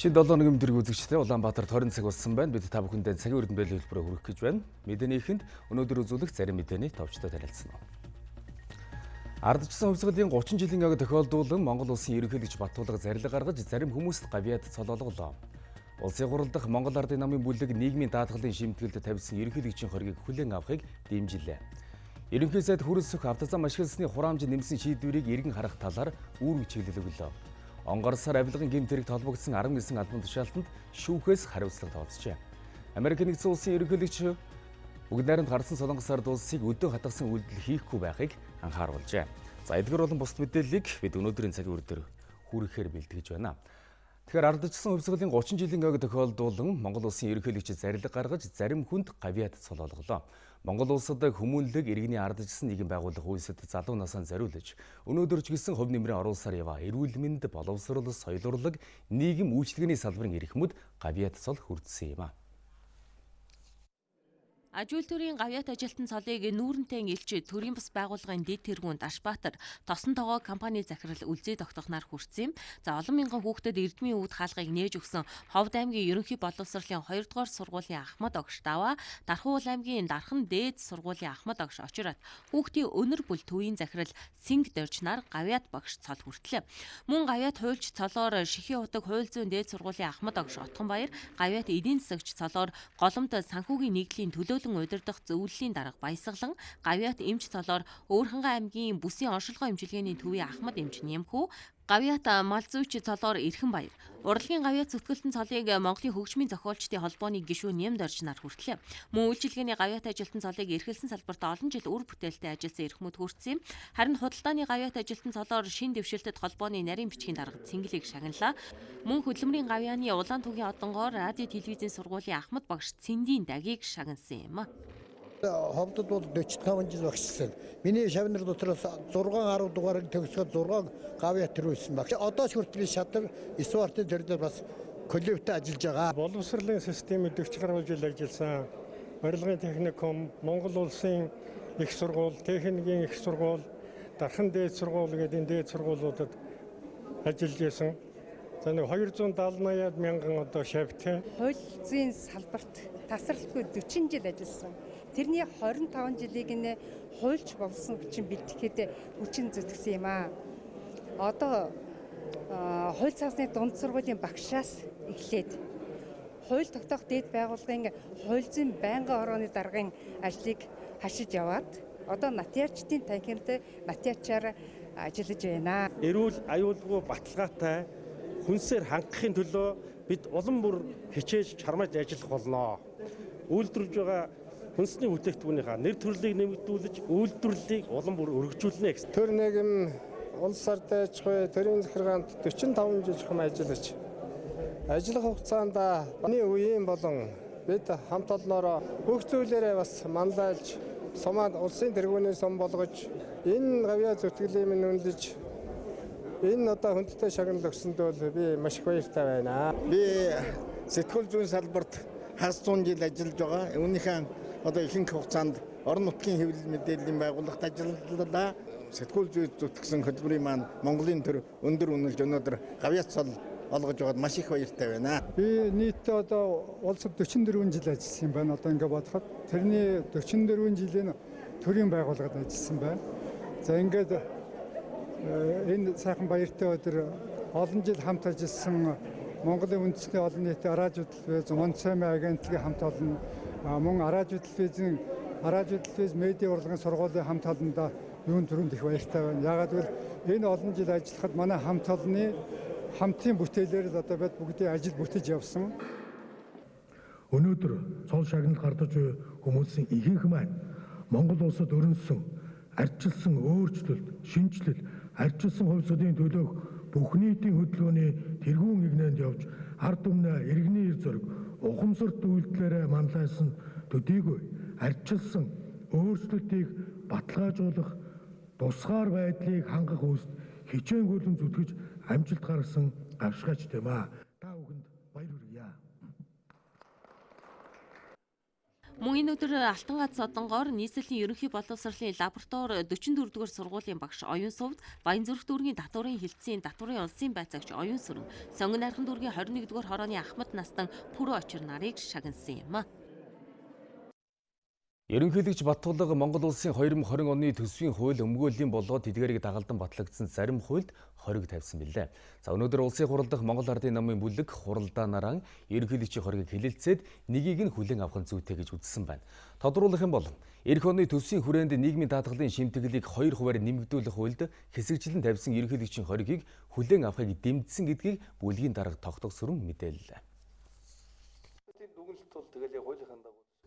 Шинэ 7 өдрийн мэдрэг үзэгчтэй Улаанбаатар тойрон цаг болсон байна. Бид та бүхэндээ цагийн хүрд мэдээллийн хэлбэрээр хүргэх гэж байна. Мэдээнийхэнд өнөөдөр үзүүлэх зарим мэдээний товчтой танилцсан. Ардчсан хувьсгалын 30 жилийн аг тохиолдуулан Монгол улсын ерөнхийлөгч Баттулга зарлиг гаргаж зарим хүмүүст гавьяад цол олголоо. Улсын хурал дахь Монгол Ардын намын бүлэг нийгмийн даатгалын шимтгэлд тавьсан ерөнхийлөгчийн хоргийг хүлээн авахыг дэмжилээ. Ерөнхий сайд хүрэлцэх автозам ашигласны хураамж нэмсэн шийдвэрийг эргэн харах талаар үүрэг чиглэл өглөө. Онгорсоор авилгын гэмт хэрэгт холбогдсон 19 албан тушаалтанд шүүхээс хариуцлага тооцжээ. Америк нэгдсэн улсын ерөнхийлөгч бүгд найрамд гарсан Солонгос ард улсыг өдөө хатгасан үйлдэл хийхгүй байхыг анхааруулжээ. За эдгээр болон бусд мэдээллийг бид өнөөдрийн цагийн үрдээр хүргэхээр бэлтгэж байна. Тэгэхээр ардчсан хувьсгалын 30 жилийн аг тохиолдуулан Монгол улсын ерөнхийлөгч зарлиг гаргаж зарим хүнд гавьяад цол олголоо. Монгол улсад хүмүүнлэг иргэний ардчсан нийгэм байгуулах үйлсэд залуу насаа зориулж өнөөдөр ч гэсэн хувь нэмрээ оруулсаар яваа эрүүл мэнд, боловсрол, соёл урлаг, нийгэм үйлчлэгээний салбарын эрхмүүд гавьяад цол хүртсэн юм а. Аж үйлдвэрийн гавьяат ажилтан цолыг нүүрэнтэй илж төрийн бас байгууллагын дэд тэргүүнд Ашбаатар тосон тогоо компани захирал үлзий тогтохнаар хүрсэн юм. За олон мянган хүүхдэд эрдмийн үүд хаалгыг нээж өгсөн Ховд аймгийн ерөнхий боловсролын 2 дугаар сургуулийн Ахмад огш даваа Дархуул аймгийн Дархан дээд сургуулийн Ахмад огш очироод хүүхдийн өнөр бүл төвийн захирал Синг доржнаар гавьяат багш цол хүртлээ. Мөн гавьяат хуульч цолоор Шихийн удаг хууль зүйн дээд сургуулийн Ахмад огш Отгонбаяр, гавьяат эдийн засагч цолоор Голомт санхүүгийн нийглийн төлөөлөн удирдах зөвлөлийн дарга Баясгалан, гавьяат эмч цолоор Өөрхангай аймгийн бүсийн оншилгоо эмчилгээний төвийн Ахмад эмч Нямхүү, гавьяат мал зүйч цолоор Эрхэнбаяр, урлагийн гавьяат зүтгэлтэн цолыг Монголын хөгжмийн зохиолчдын холбооны гишүүн Нямдорж нар хүртлээ. Мөн үйлчилгээний гавьяат ажилтан цолыг эрхэлсэн салбарт олон жил үр бүтээлтэй ажилласан эрхмүүд хүртсэн юм. Харин худалдааны гавьяат ажилтан цолоор шин дэвшилтэд холбооны нарийн бичгийн дарга Цэнгэлийг шагналаа. Мөн хөдөлмөрийн гавьяаны улаан түүхийн одонгоор радио телевизийн сургуулийн Ахмад багш Цэндийн Дагийг шагнасан юм. Ховдод бол 45 жил багшсан. Миний шавнар дотроос 6-10 дугаарыг төгсгöd 6 гавьяат төрүүлсэн баг. Одоо ч хүртэл шатар спортын төрөлд бас коллективтэй ажиллаж байгаа. Боловсролын системд 40 гаруй жил ажилласан. Барилгын техникум, Монгол улсын их сургууль, техникийн их сургууль, Дархан дээд сургууль гэдэг энэ дээд сургуулиудад ажиллаж байсан. За нэг 270-80 мянган одоо шавьтай. Хууль зүйн салбарт тасралтгүй 40 жил ажилласан. Тэрний 25 жилийг нэ хуульч болсон хүчин бэлтгэхэд хүчин зүтгэсэн юм аа. Одоо хууль цаасны дунд сургуулийн багшаас эхлээд хууль тогтоох дэд байгууллагын хууль зүйн байнгын орооны даргын ажлыг хашиж яваад одоо натиачдын танхимд натиачаар ажиллаж байна. Эрүүл аюулгүй баталгаатай хүнсээр хангахын төлөө бид улам бүр хичээж чармаж ажиллах болно. Үйлдвэрлэж байгаа хүнсний бүтээгдэхүүнийхээ нэр төрлийг нэмэгдүүлж үйлдвэрлэлийг улам бүр өргөжүүлнэ гэсэн. Төр нийгэм улс ардчгүй төрийн захиргаанд 45 жил хам ажиллаж ажиллах хугацаанд баны үеийн болон бид хамт олноороо бүх зүйлээрээ бас манлайлж сумаад улсын тэргүүний сум болгож энэ гавьяат зүтгэлийн минь үнэлж энэ одоо хүндтэй шагнал өгсөнд бол би маш их баяртай байна. Би сэтгүүл зүйн салбарт хагас 100 жил ажиллаж байгаа. Үүнийхэн одоо ихэнх хугацаанд орон нутгийн хэвлэл мэдээллийн байгууллагт ажиллалаа. Сэтгүүл зүйд зүтгэсэн хөтөлбөрийн маань Монголын төр өндөр үнэлж өнөөдөр гавьяат цол олгож байгаад маш их баяртай байна. Би нийтдээ одоо улсад 44 жил ажилласан юм байна. Одоо ингээд бодоход тэрний 44 жилийн төрийн байгууллагад ажилласан байна. За ингээд энэ сайхан баяртай өдөр олон жил хамт ажилласан Монголын үндэсний олон нийтийн арааж хөтөлбөр, Монцомын агентлагийн хамт олон мөн арааж хөтөлбөрийн медиа урлагийн сургуулийн хамт олондоо юун төрөнд их баяртай байна. Яагаад гэвэл энэ олон жил ажиллахад манай хамт олонны хамтын бүтээлээр л одоо бид бүгдийн ажил бүтэж явсан. Өнөөдөр цол шагнал гардаж буй хүмүүсийн ихэнх маань Монгол улсад өрнөсөн, ардчилсан өөрчлөлт, шинжилэл, ардчилсан хувьсгалын төлөөх бүх нийтийн хөдөлгөөний тэргуун игнэнд явж ард түмнээ иргэний эр зориг ухамсарт үйлдэлээрээ манлайсан төдийгүй ардчилсан өөрчлөлтийг баталгаажуулах тусгаар байдлыг хангах үүсд хичээнгүйлэн зүтгэж амжилт гаргасан гавшгаач тийм аа. Та бүхэнд баяр хүргье. Мөн энэ өдөр Алтангац Содонгоор нийслэлийн ерөнхий боловсролын лаборатори 44-р сургуулийн багш Оюун Сувд, Баянзүрх дүүргийн татварын хилцээний татварын улсын байцаагч Оюун Сүрэн, Сонгон найрхан дүүргийн 21-р хорооны Ахмад Настан Пүрэ очир нарыг шагнасан юм. Ерөнхийлөгч Баттулга Монгол улсын 2020 оны төсвийн хууль өмгөөллийн болоод тэдгээрийг дагалдан батлагдсан зарим хуульд хориг тавьсан билээ. За өнөөдөр улсын хурал дахь Монгол Ардын намын бүлэг хуралдаанаараа ерөнхийлөгчийн хоригийг хэлэлцээд нэгийг нь хүлээн авах нь зүйтэй гэж үзсэн байна. Тодруулах юм бол эх оны төсвийн хүрээнд нийгмийн даатгалын шимтгэлийг 2%-аар нэмэгдүүлэх хуульд хэсэгчлэн тавьсан ерөнхийлөгчийн хоригийг хүлээн авахыг дэмжсэн гэдгийг бүлгийн дарга тогтгосрон мэдээллээ.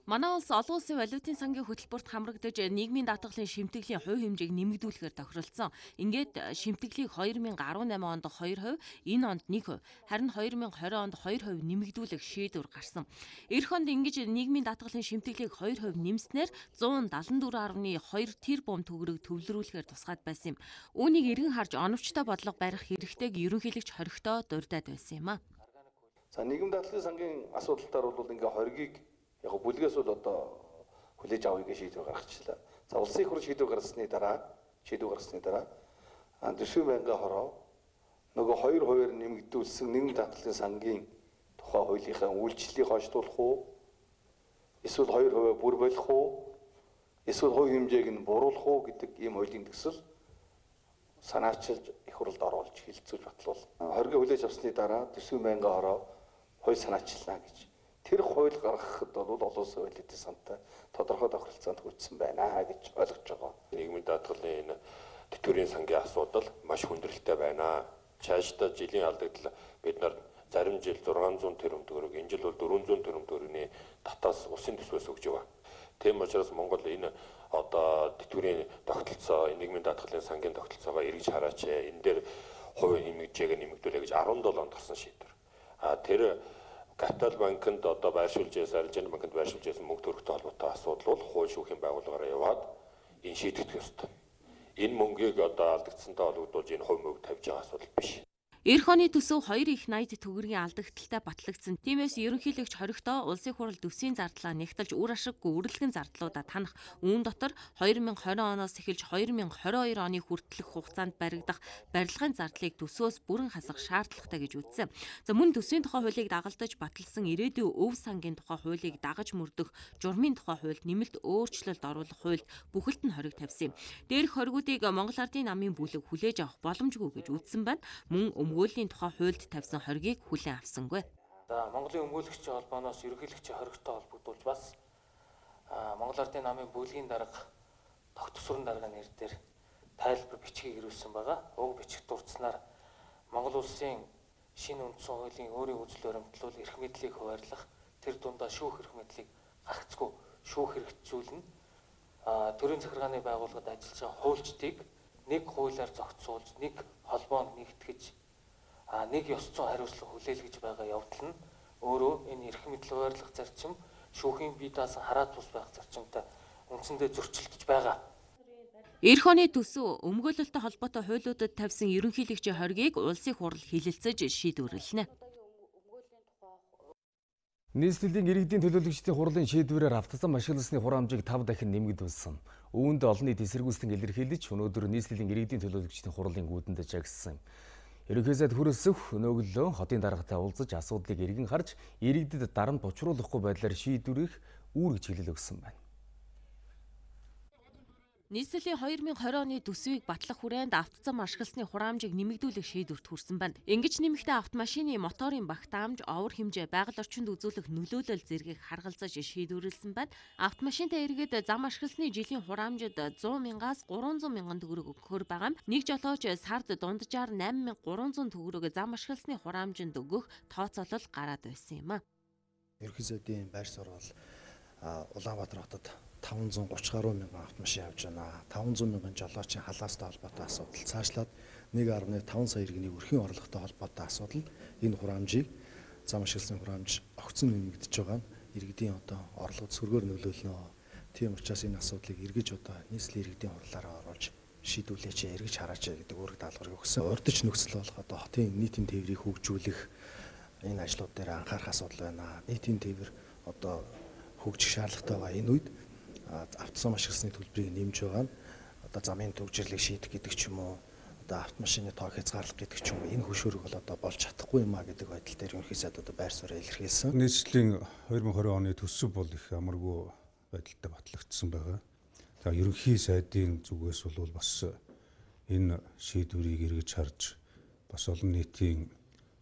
Манай улс олон улсын валютын сангийн хөтөлбөрт хамрагдаж нийгмийн даатгалын шимтгэлийн хувь хэмжээг нэмэгдүүлэхээр тохиролцсон. Ингээд шимтгэлийг 2018 онд 2%, энэ онд 1%, харин 2020 онд 2% нэмэгдүүлэх шийдвэр гарсан. Эх онд ингэж нийгмийн даатгалын шимтгэлийг 2% нэмснээр 174.2 тэрбум төгрөг төвлөрүүлэхээр тусгаад байсан юм. Үүнийг эргэн харж оновчтой бодлого барих хэрэгтэйг ерөнхийлөгч хоригтой дурдаад байсан юм а. За нийгэм даатгалын сангийн асуудалтаар бол ингээ хоригийг яг бүлгээс бол одоо хүлээж авъя гэж шийдвэр гаргачихлаа. За улсын хурал шийдвэр гаргасны дараа төсвийн байнгын хороо нөгөө 2%-аар нэмэгдүүлсэн нийгэм даатгалын сангийн тухай хуулийнхаа үйлчлэлийг хойшлуулах уу? Эсвэл 2% бүр болох уу? Эсвэл хувь хэмжээг нь буруулах уу гэдэг ийм хуулийн төсөл санаачилж их хуралд оруулж хэлэлцүүлж батлуул. Хоригийг хүлээж авсны дараа төсвийн байнгын хороо хууль санаачилнаа гэж. Тэр хууль гаргахад бол олон улсын валютын сантай тодорхой тохиролцоонд хүрсэн байна гэж ойлгож байгаа. Нийгмийн даатгалын энэ тэтгэврийн сангийн асуудал маш хүндрэлтэй байна. Цаашдаа жилийн алдагдал бид нар зарим жил 600 тэрбум төгрөг, энэ жил бол 400 тэрбум төгрөгийн татаас улсын төсвөөс өгж байгаа. Тийм учраас Монгол энэ одоо тэтгэврийн тогтолцоо, нийгмийн даатгалын сангийн тогтолцоогоо эргэж хараач. Энэ дээр хувийн хэмжээг нэмэгдүүлээ гэж 17 онд гарсан шийдвэр. Тэр Капитал банкнд одоо байршуулж ясаар арилжааны банкнд байршуулж ясан мөнгө төрөхтэй холбоотой асуудал бол хууль шүүхийн байгууллагаараа яваад энэ шийдэгдэх ёстой. Энэ мөнгийг одоо алдагдсантай холбогдуулж энэ хувь мөнгө тавьж байгаа асуудал биш. Эх оны төсөв 2 их 80 төгрөгийн алдагдaltaй батлагдсан. Тиймээс ерөнхийлөгч хоригтой улсын хурал төсвийн зардлаа нэгтэлж үр ашиггүй үргэлжлэн зардлуудаа танах үүн дотор 2020 оноос эхэлж 2022 оны хүртэлх хугацаанд баригдах барилгын зардлыг төсвөөс бүрэн хасах шаардлагатай гэж үзсэн. За мөн төсвийн тухай хуулийг дагалдаж баталсан ирээдүйн өв сангийн тухай хуулийг дагаж мөрдөх журмын тухай хуульд нэмэлт өөрчлөлт оруулах хуульд бүхэлд нь хориг тавьсан юм. Дээрх хоригуудыг Монгол Ардын намын бүлэг хүлээж авах боломжгүй гэж үзсэн байна. Мөн өмгөөлийн тухай хуульд тавьсан хоригийг хүлээн авсангүй. За Монголын өмгөөлөгчийн холбооноос ерөнхийлөгчийн хоригтой холбогдуулж бас Монгол Ардын намын бүлгийн дарга тогтсорын дарга нэр дээр тайлбар бичгийг ирүүлсэн байгаа. Уг бичиг дурдсанаар Монгол улсын шинэ үндсэн хуулийн өөрийн үзэл баримтлал эрх мэдлийг хуваарлах, тэр дундаа шүүх эрх мэдлийг гагцгүй шүүх хэрэгжүүлнэ. Төрийн захиргааны байгууллагад ажиллаж байгаа хуульчдыг нэг хуулиар зохицуулж, нэг холбоонд нэгтгэж нэг ёс зүйн хариуцлага хүлээлгэж байгаа явдал нь өөрөө энэ эрх мэдэл хуваарлах зарчим, шүүхийн бие даасан хараад бус байх зарчимтай үндсэндээ зөрчилдөж байгаа. Эх оны төсөв өмгөөлөлтөй холбоотой хуулиудад тавьсан ерөнхийлөгчийн хоригийг улсын хурал хэлэлцэж шийдвэрлэнэ. Нийслэлийн иргэдийн төлөөлөгчдийн хурлын шийдвэрээр автозам ашигласны хураамжийг 5 дахин нэмэгдүүлсэн. Үүнд олон нийт эсэргүүцлэн илэрхийлж өнөөдөр нийслэлийн иргэдийн төлөөлөгчдийн хурлын гүйдэнд жагссан. Ерөнхий сайд хүрэлцэх өнөөгөлөө хотын даргатай уулзаж асуудлыг эргэн харж иргэдэд дарамт учруулахгүй байдлаар шийдвэрийг үүрэг чиглэл өгсөн байна. Нийслэлийн 2020 оны төсвийг батлах хүрээнд автозам ашигласны хураамжийг нэмэгдүүлэх шийдвэрт хүрсэн байна. Ингэж нэмэхдээ автомашины моторын багтаамж, овор хэмжээ, байгаль орчинд үзүүлэх нөлөөлөл зэргийг харгалзаж шийдвэрлсэн байна. Автомашинтай иргэд зам ашигласны жилийн хураамжид 100,000-аас 300,000 төгрөг өгөхөр байгаа. Нэг жолооч сард дунджаар 8,300 төгрөг зам ашигласны хураамжинд өгөх тооцоолол гараад байсан юм а. Ерөнхий сайдын байр суурь бол Улаанбаатар хотод 530 гаруй мянган автомашин явж байна. 500 мянган жолоочийн халаастай холбоотой асуудал цаашлаад 1.5 сая иргэний өрхийн орлоготой холбоотой асуудал энэ хураамжийг зам ашигласны хураамж огцон нэмэгдэж байгаа нь иргэдийн одоо орлогод сөргөөр нөлөөлнө. Тийм учраас энэ асуудлыг эргэж одоо нийслэлийн иргэдийн хурлаараа оруулж шийдвүлээч, эргэж хараач гэдэг үүрэг даалгаврыг өгсөн. Урдч нөхцөл болох одоо хотын нийтийн тээврийг хөгжүүлэх энэ ажлууд дээр анхаарах асуудал байна. Нийтийн тээвэр одоо хөгжих шаардлагатай байгаа. Энэ үед автозам ашигласны төлбөрийг нэмж байгаа нь одоо замын төвжирлийг шийдэх гэдэг ч юм уу, одоо автомашины тоог хязгаарлах гэдэг ч юм уу, энэ хөшөөрөг бол одоо болж чадахгүй юм а гэдэг байдал дээр ерөнхий сайд одоо байр суурь илэрхийлсэн. Нийслэлийн 2020 оны төсөв бол их амаргүй байдалтай батлагдсан байгаа. За ерөнхий сайдын зүгээс бол бас энэ шийдвэрийг эргэж харж бас олон нийтийн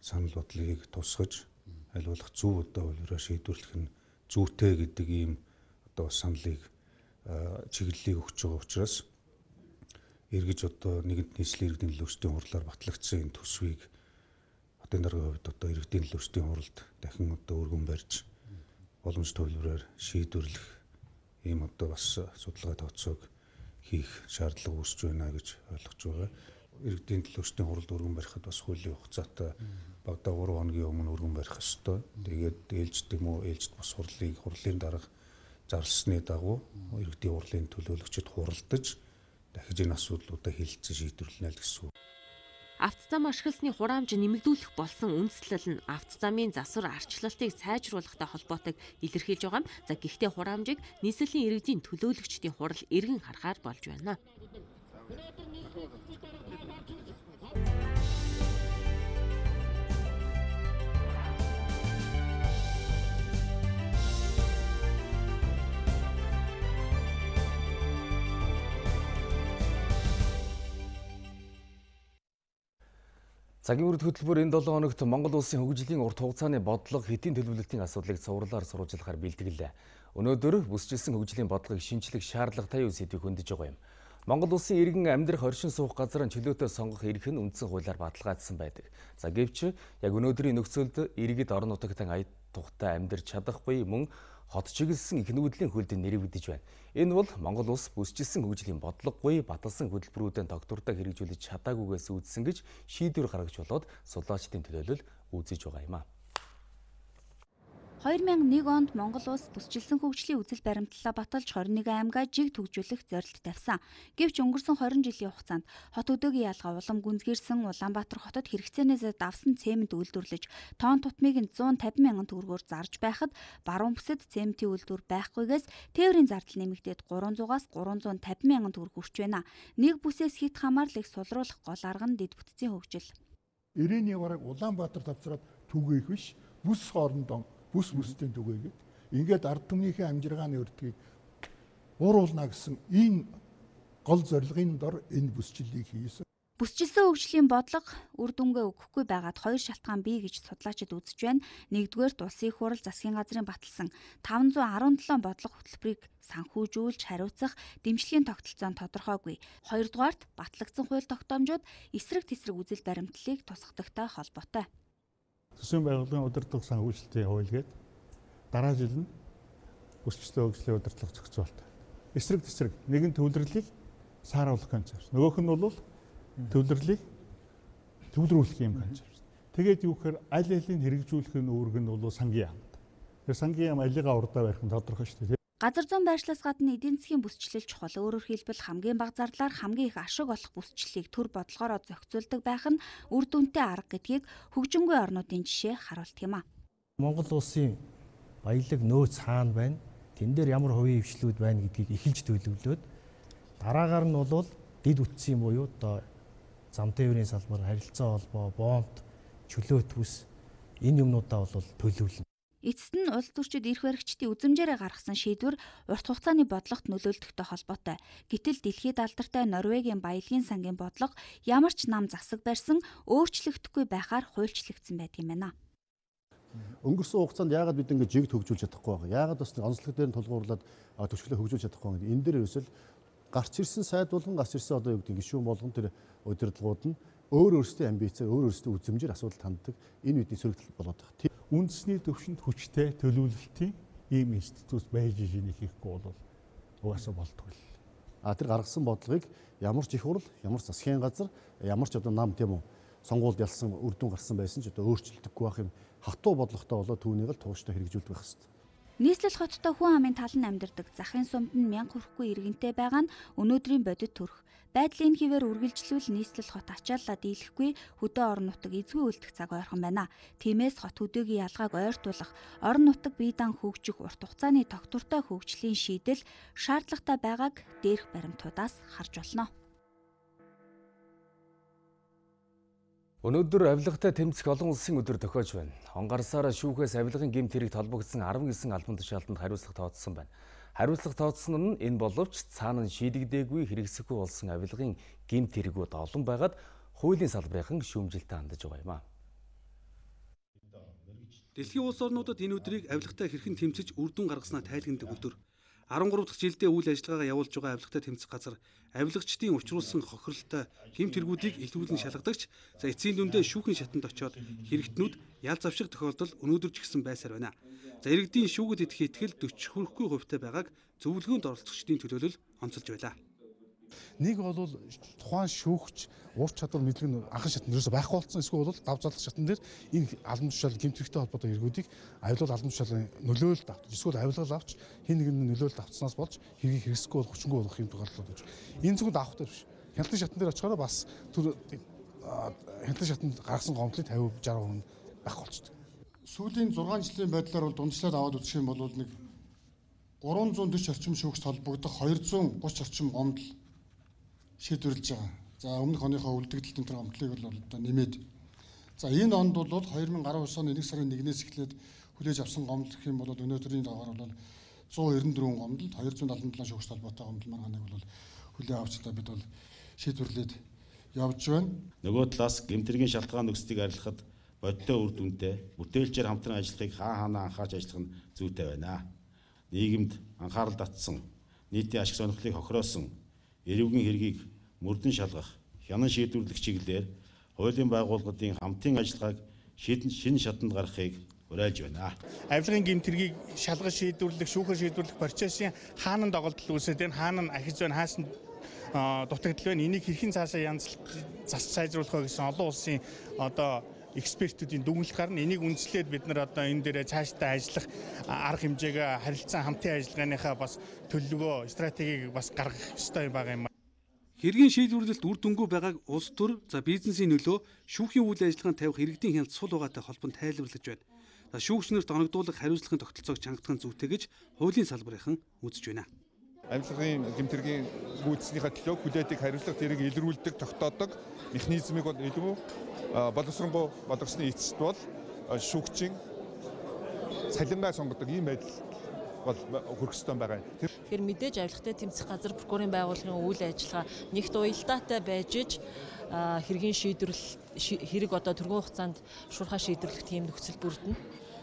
санал бодлыг тусгаж аль болох зөв одоо хуулиараа шийдвэрлэх нь зүйтэй гэдэг ийм одоо саналыг чиглэлийг өгч байгаа учраас эргэж одоо нэгэнт нийслэлийн иргэдийн төлөөлөгчдийн хурлаар батлагдсан энэ төсвийг хотын даргын хувьд одоо иргэдийн төлөөлөгчдийн хуралд дахин одоо өргөн барьж боломжтой хөлбөрөөр шийдвэрлэх ийм одоо бас судалгаа тооцоог хийх шаардлага үүсэж байна гэж ойлгож байгаа. Иргэдийн төлөөлөгчдийн хуралд өргөн барихад бас хуулийн хугацаатай багадаа 3 хоногийн өмнө өргөн барих ёстой. Тэгээд ээлжид юм уу, ээлжид бас хурлын дарга зарлсны дагуу иргэдийн хурлын төлөөлөгчид хуралдаж дахиж энэ асуудлуудаа хэлэлцэн шийдвэрлэнэ л гэсэн үг. Автозам ашигласны хураамж нэмэгдүүлэх болсон үндэслэл нь автозамын засвар арчлалтыг сайжруулахтай холбоотойг илэрхийлж байгаа юм. За гэхдээ хураамжийг нийслэлийн иргэдийн төлөөлөгчдийн хурал эргэн харахаар болж байна. Цагийн хүрд хөтөлбөр энэ 7 хоногт Монгол улсын хөгжлийн урт хугацааны бодлого хэдийн төлөвлөлтийн асуудлыг цувралаар сурвалжлахаар бэлтгэлээ. Өнөөдөр бүсчилсэн хөгжлийн бодлогыг шинжлэх шаардлагатай юу сэдвийг хөндөж байгаа юм. Монгол улсын иргэн амьдрах оршин суух газрын чөлөөтэй сонгох эрх нь үндсэн хуулиар баталгаажсан байдаг. За гэвч яг өнөөдрийн нөхцөлд иргэд орон нутагтаа ая тухтай амьдрч чадахгүй мөн хот чиглэсэн их нүүдлийн хөлд нэрвэгдэж байна. Энэ бол Монгол улс бүсчилсэн хөгжлийн бодлогогүй баталсан хөтөлбөрүүдэн тогтвортой хэрэгжүүлж чадаагүйгээс үүдсэн гэж шийдвэр гаргаж болоод судлаачдын төлөөлөл үзэж байгаа юм а. 2001 онд Монгол улс бүсчилсэн хөгжлийн үзэл баримтлалаа баталж 21 аймгаа жиг төгжүүлэх зорилт тавьсан. Гэвч өнгөрсөн 20 жилийн хугацаанд хот өдөөгийн ялгаа улам гүнзгийрсэн Улаанбаатар хотод хэрэгцээнээс давсан цемент үйлдвэрлэж тоон тутмыг 150 мянган төгрөгөөр зарж байхад баруун бүсэд цементийн үйлдвэр байхгүйгээс тээврийн зардал нэмэгдээд 300-аас 350 мянган төгрөг хүрч байна. Нэг бүсээс хит хамаарлыг сулруулах гол арга нь дэд бүтцийн хөгжил. 90-ийн бараг Улаанбаатар тавцраад түгээх биш бүс хоорондоо бүстэй түгээгээд ингээд ард түмнийхээ амжиргааны өртгийг ууруулна гэсэн энэ гол зорилгын дор энэ бүсчлэлийг хийсэн. Бүсчилсэн хөгжлийн бодлого үр дүнгээ өгөхгүй байгаад хоёр шалтгаан бий гэж судлаачид үзэж байна. Нэгдүгээрт улсын их хурал засгийн газрын баталсан 517 бодлого хөтөлбөрийг санхүүжүүлж хариуцах дэмжлэгийн тогтолцоо нь тодорхойгүй. Хоёрдугаарт батлагдсан хууль тогтоомжууд эсрэг тэсрэг үзэл баримтлалыг тусгадагтай холбоотой. Төсвийн байгууллагын удирдлага санхүүжилтийн хууль гээд дараа жил нь бүсчилсэн хөгжлийн удирдлага зохицуулт. Эсрэг тэсрэг нэгэн төвлөрлийг сааруулах концепт. Нөгөөх нь бол төвлөрлийг төвлөрүүлэх юм концепт. Тэгээд юу гэхээр аль алийг хэрэгжүүлэх нь үүрэг нь бол сангийн яам. Тэр сангийн яам алигаа урдаа барих нь тодорхой шүү дээ. Газар зүйн байршлаас гадна эдийн засгийн бүсчлэл чухал. Өөрөөр хэлбэл хамгийн бага зарлаар хамгийн их ашиг олох бүсчлэлийг төр бодлогоороо зохицуулдаг байх нь үр дүнтэй арга гэдгийг хөгжингүй орнуудын жишээ харуулдаг юм а. Монгол улсын баялаг нөөц хаана байна? Тэн дээр ямар хувийн хвшлүүд байна гэдгийг эхэлж төлөвлөөд дараагаар нь бол дэд үтсийн буюу одоо зам тээврийн салбар, харилцаа холбоо, боомт, чөлөөт бүс энэ юмнуудаа бол төлөвлөнө. Эцэст нь улс төрчид эрх баригчдын үзмжээрээ гаргасан шийдвэр урт хугацааны бодлогот нөлөөлдөхтэй холбоотой. Гэтэл дэлхийд алдартай Норвегийн баялагын сангийн бодлого ямар ч нам засаг барьсан өөрчлөгдөхгүй байхаар хуульчлагдсан байдаг юм байна. Өнгөрсөн хугацаанд яагаад бид ингэж жиг төгжүүлж чадахгүй байгаа? Яагаад бас онцлог дээр нь тулгуурлаад төсвөлөө хөгжүүлж чадахгүй байгаа гэдэг. Энэ дээр ерөөсөл гарч ирсэн сайд болгон гарч ирсэн одоо юу гэдэг гишүүн болгон тэр удирдлагууд нь өөр өөрсдийн амбицаар өөр өөрсдийн үзмжээр асуудал ханддаг энэ үеийн сөрөгдөл болоод байна. Үндэсний төвшөнд хүчтэй төлөвлөлтийн ийм институт байж ижинийг хийхгүй бол угаасаа болтгүй. Тэр гаргасан бодлогыг ямар ч их хурал, ямар ч засгийн газар, ямар ч одоо нам тийм үү сонгуульд ялсан үр дүн гарсан байсан ч одоо өөрчлөлтөхгүй байх юм хатуу бодлоготой болоод түүнийг л тууштай хэрэгжүүлдэг байх хэрэгтэй. Нийслэл хоттой хүн амын тал нь амьдардаг захын сумд нь мянга хүрэхгүй иргэнтэй байгаа нь өнөөдрийн бодит төрх. Байдлын хэвээр үргэлжлүүл нийслэл хот ачааллаа дийлэхгүй хөдөө орон нутаг эзгүй үлдэх цаг ойрхон байна. Тиймээс хот хөдөөгийн ялгааг ойртуулах, орон нутаг бие даан хөгжих урт хугацааны тогтвортой хөгжлийн шийдэл шаардлагатай байгааг дээрх баримтуудаас харж болно. Өнөөдөр авилгатай тэмцэх олон улсын өдөр тохиож байна. Онгарсаар шүүхээс авилгын гэмт хэрэг толбогдсон 19 албан тушаалтанд хариуцлага тооцсон байна. Хариуцлага тооцсон нь энэ боловч цаана нь шийдэгдээгүй хэрэгсэхгүй болсон авилгын гэмт хэрэгүүд олон байгаад хуулийн салбарын шүүмжилтэд хандаж байгаа юм а. Дэлхийн улс орнуудад энэ өдрийг авилгатай хэрхэн тэмцэж үр дүн гаргаснаа тайлгнадаг өдөр. 13 дахь жилдээ үйл ажиллагаагаа явуулж байгаа авилгатай тэмцэх газар авилгачдын учруулсан хохиролтой гэмт хэрэгүүдийг илрүүлэн шалгадагч эцсийн дүндээ шүүхийн шатанд очоод хэрэгтнүүд ял завших тохиолдол өнөөдөр ч гэсэн байсаар байна. Иргэдийн шүүгд идэх итгэл 40 хүрэхгүй хувьтай байгааг зөвлөгөөнд оролцогчдын төлөөлөл онцолж байлаа. Нэг бол тухайн шүүгч ур чадвар мэдлэг нь анхан шатнд ерөөсөй байхгүй болсон. Эсвэл бол дав залах шатн дээр энэ албан тушаал гэмт хэрэгтэй холбоотой эргүүдийг авилгал албан тушаалын нөлөөлөлд авч эсвэл авилгал авч хин нэгэн нөлөөлөлд авцснаас болж хэргийг хэрэгсэхгүй бол хүчингүй болох юм тохиолдол гэж. Энэ зүгт авах дээр биш. Хяналтын шатн дээр очихоор бас хяналтын шатнд гаргасан гомдлын 50-60% нь байхгүй болчихдог. Сүүлийн 6 жилийн байдлаар бол дундчлаад аваад үзэх юм бол нэг 340 орчим шүүгч толбогдох 230 орчим гомдол шийдвэрлэж байгаа. За өмнөх оныхоо үлдэгдэлтийн тэр гомдлыг бол одоо нэмээд. За энэ онд бол 2019 оны 1 сарын 1-ээс эхлээд хүлээж авсан гомдол гэх юм бол өнөөдрийн даваар бол 194 гомдол, 277 шүүгч толботой гомдол маргааныг бол хүлээн авч та бид бол шийдвэрлээд явж байна. Нөгөө талаас гэмтэргийн шалтгаан нөхцөлийг арилгахад бодиттой үр дүнтэй бүтээлчээр хамтран ажиллахыг хаана анхаарч ажиллах нь зүйтэй байна. Нийгэмд анхаарал татсан, нийтийн ашиг сонирхлыг хохироосон эрүүгийн хэргийг мөрдөн шалгах, хянан шийдвэрлэх чиглэлээр хуулийн байгууллагын хамтын ажиллагааг шинэ шатанд гаргахыг уриалж байна. Авилгын гэмт хэргийг шалгаж шийдвэрлэх, шүүхээр шийдвэрлэх процессын хаана доголдол үүсээд байна, хаана ахиж байна, хаасан дутагдал байна. Энийг хэрхэн цаашаа зас сайжруулах вэ гэсэн олон улсын одоо экспертүүдийн дүгнэлт гарна. Энийг үндэслээд бид нар одоо энэ дээр цаашдаа ажиллах арга хэмжээгээ харилцан хамтын ажиллагааныхаа бас төлөвлөгөө, стратегийг бас гаргах ёстой байгаа юм. Хэргийн шийдвэрлэлт үр дүнгүй байгааг улс төр, бизнесийн нөлөө, шүүхийн үйл ажиллагаанд тавих иргэдийн хяналт сул угаатай холбоонд тайлбарлаж байна. Шүүгчнэрт оногдуулах хариуцлагын тогтолцоог чангадах нь зүйтэй гэж хуулийн салбарын үзэж байна. Авилгын гэмтэргийн гүйцэтгийнхээ төлөө хүлээдэг хариуцлага тэрийг илрүүлдэг, тогтоодог механизмыг бол илүү боловсронгуй болгосны эцэст бол шүүгчийн цалингаа сонгодог ийм байдал бол хүрэх ёстой байгаа юм. Тэгэхээр мэдээж авилгатай тэмцэх газар прокурорын байгууллагын үйл ажиллагаа нэгт уялдаатай байж хэргийн хэрэг одоо тэргуун хугацаанд шуурхай шийдвэрлэх тийм нөхцөл бүрдэнэ.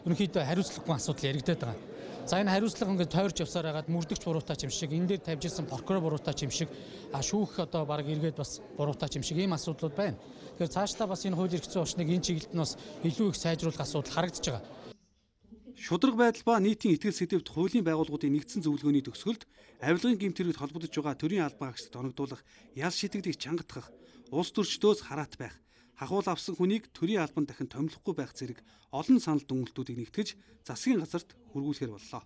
Ерөнхийдөө хариуцлагагүй асуудал яригдаад байгаа. За энэ хариуцлага ингээд тойрч явсаар хагаад мөрдөгч буруутай ч юм шиг, энэ дээр тавьж ирсэн прокурор буруутай ч юм шиг, шүүх одоо баг эргээд бас буруутай ч юм шиг ийм асуудлууд байна. Тэгэхээр цаашдаа бас энэ хууль эрх зүйн орчныг энэ чиглэлд нь бас илүү их сайжруулах асуудал харагдаж байгаа. Шудраг байдал ба нийтийн итгэл сэдэвт хуулийн байгууллагуудын нэгдсэн зөвлөгөөний төгсгөлд авилгын гэмт хэрэгт холбогдож байгаа төрийн албан агшлагт оногдуулах, ял шийтгдийг чангадах, улс төрчдөөс хараат байх, хахуул авсан хүнийг төрийн албан дахин томилохгүй байх зэрэг олон санал дүгнэлтүүдийг нэгтгэж засгийн газарт хүргүүлэхээр боллоо.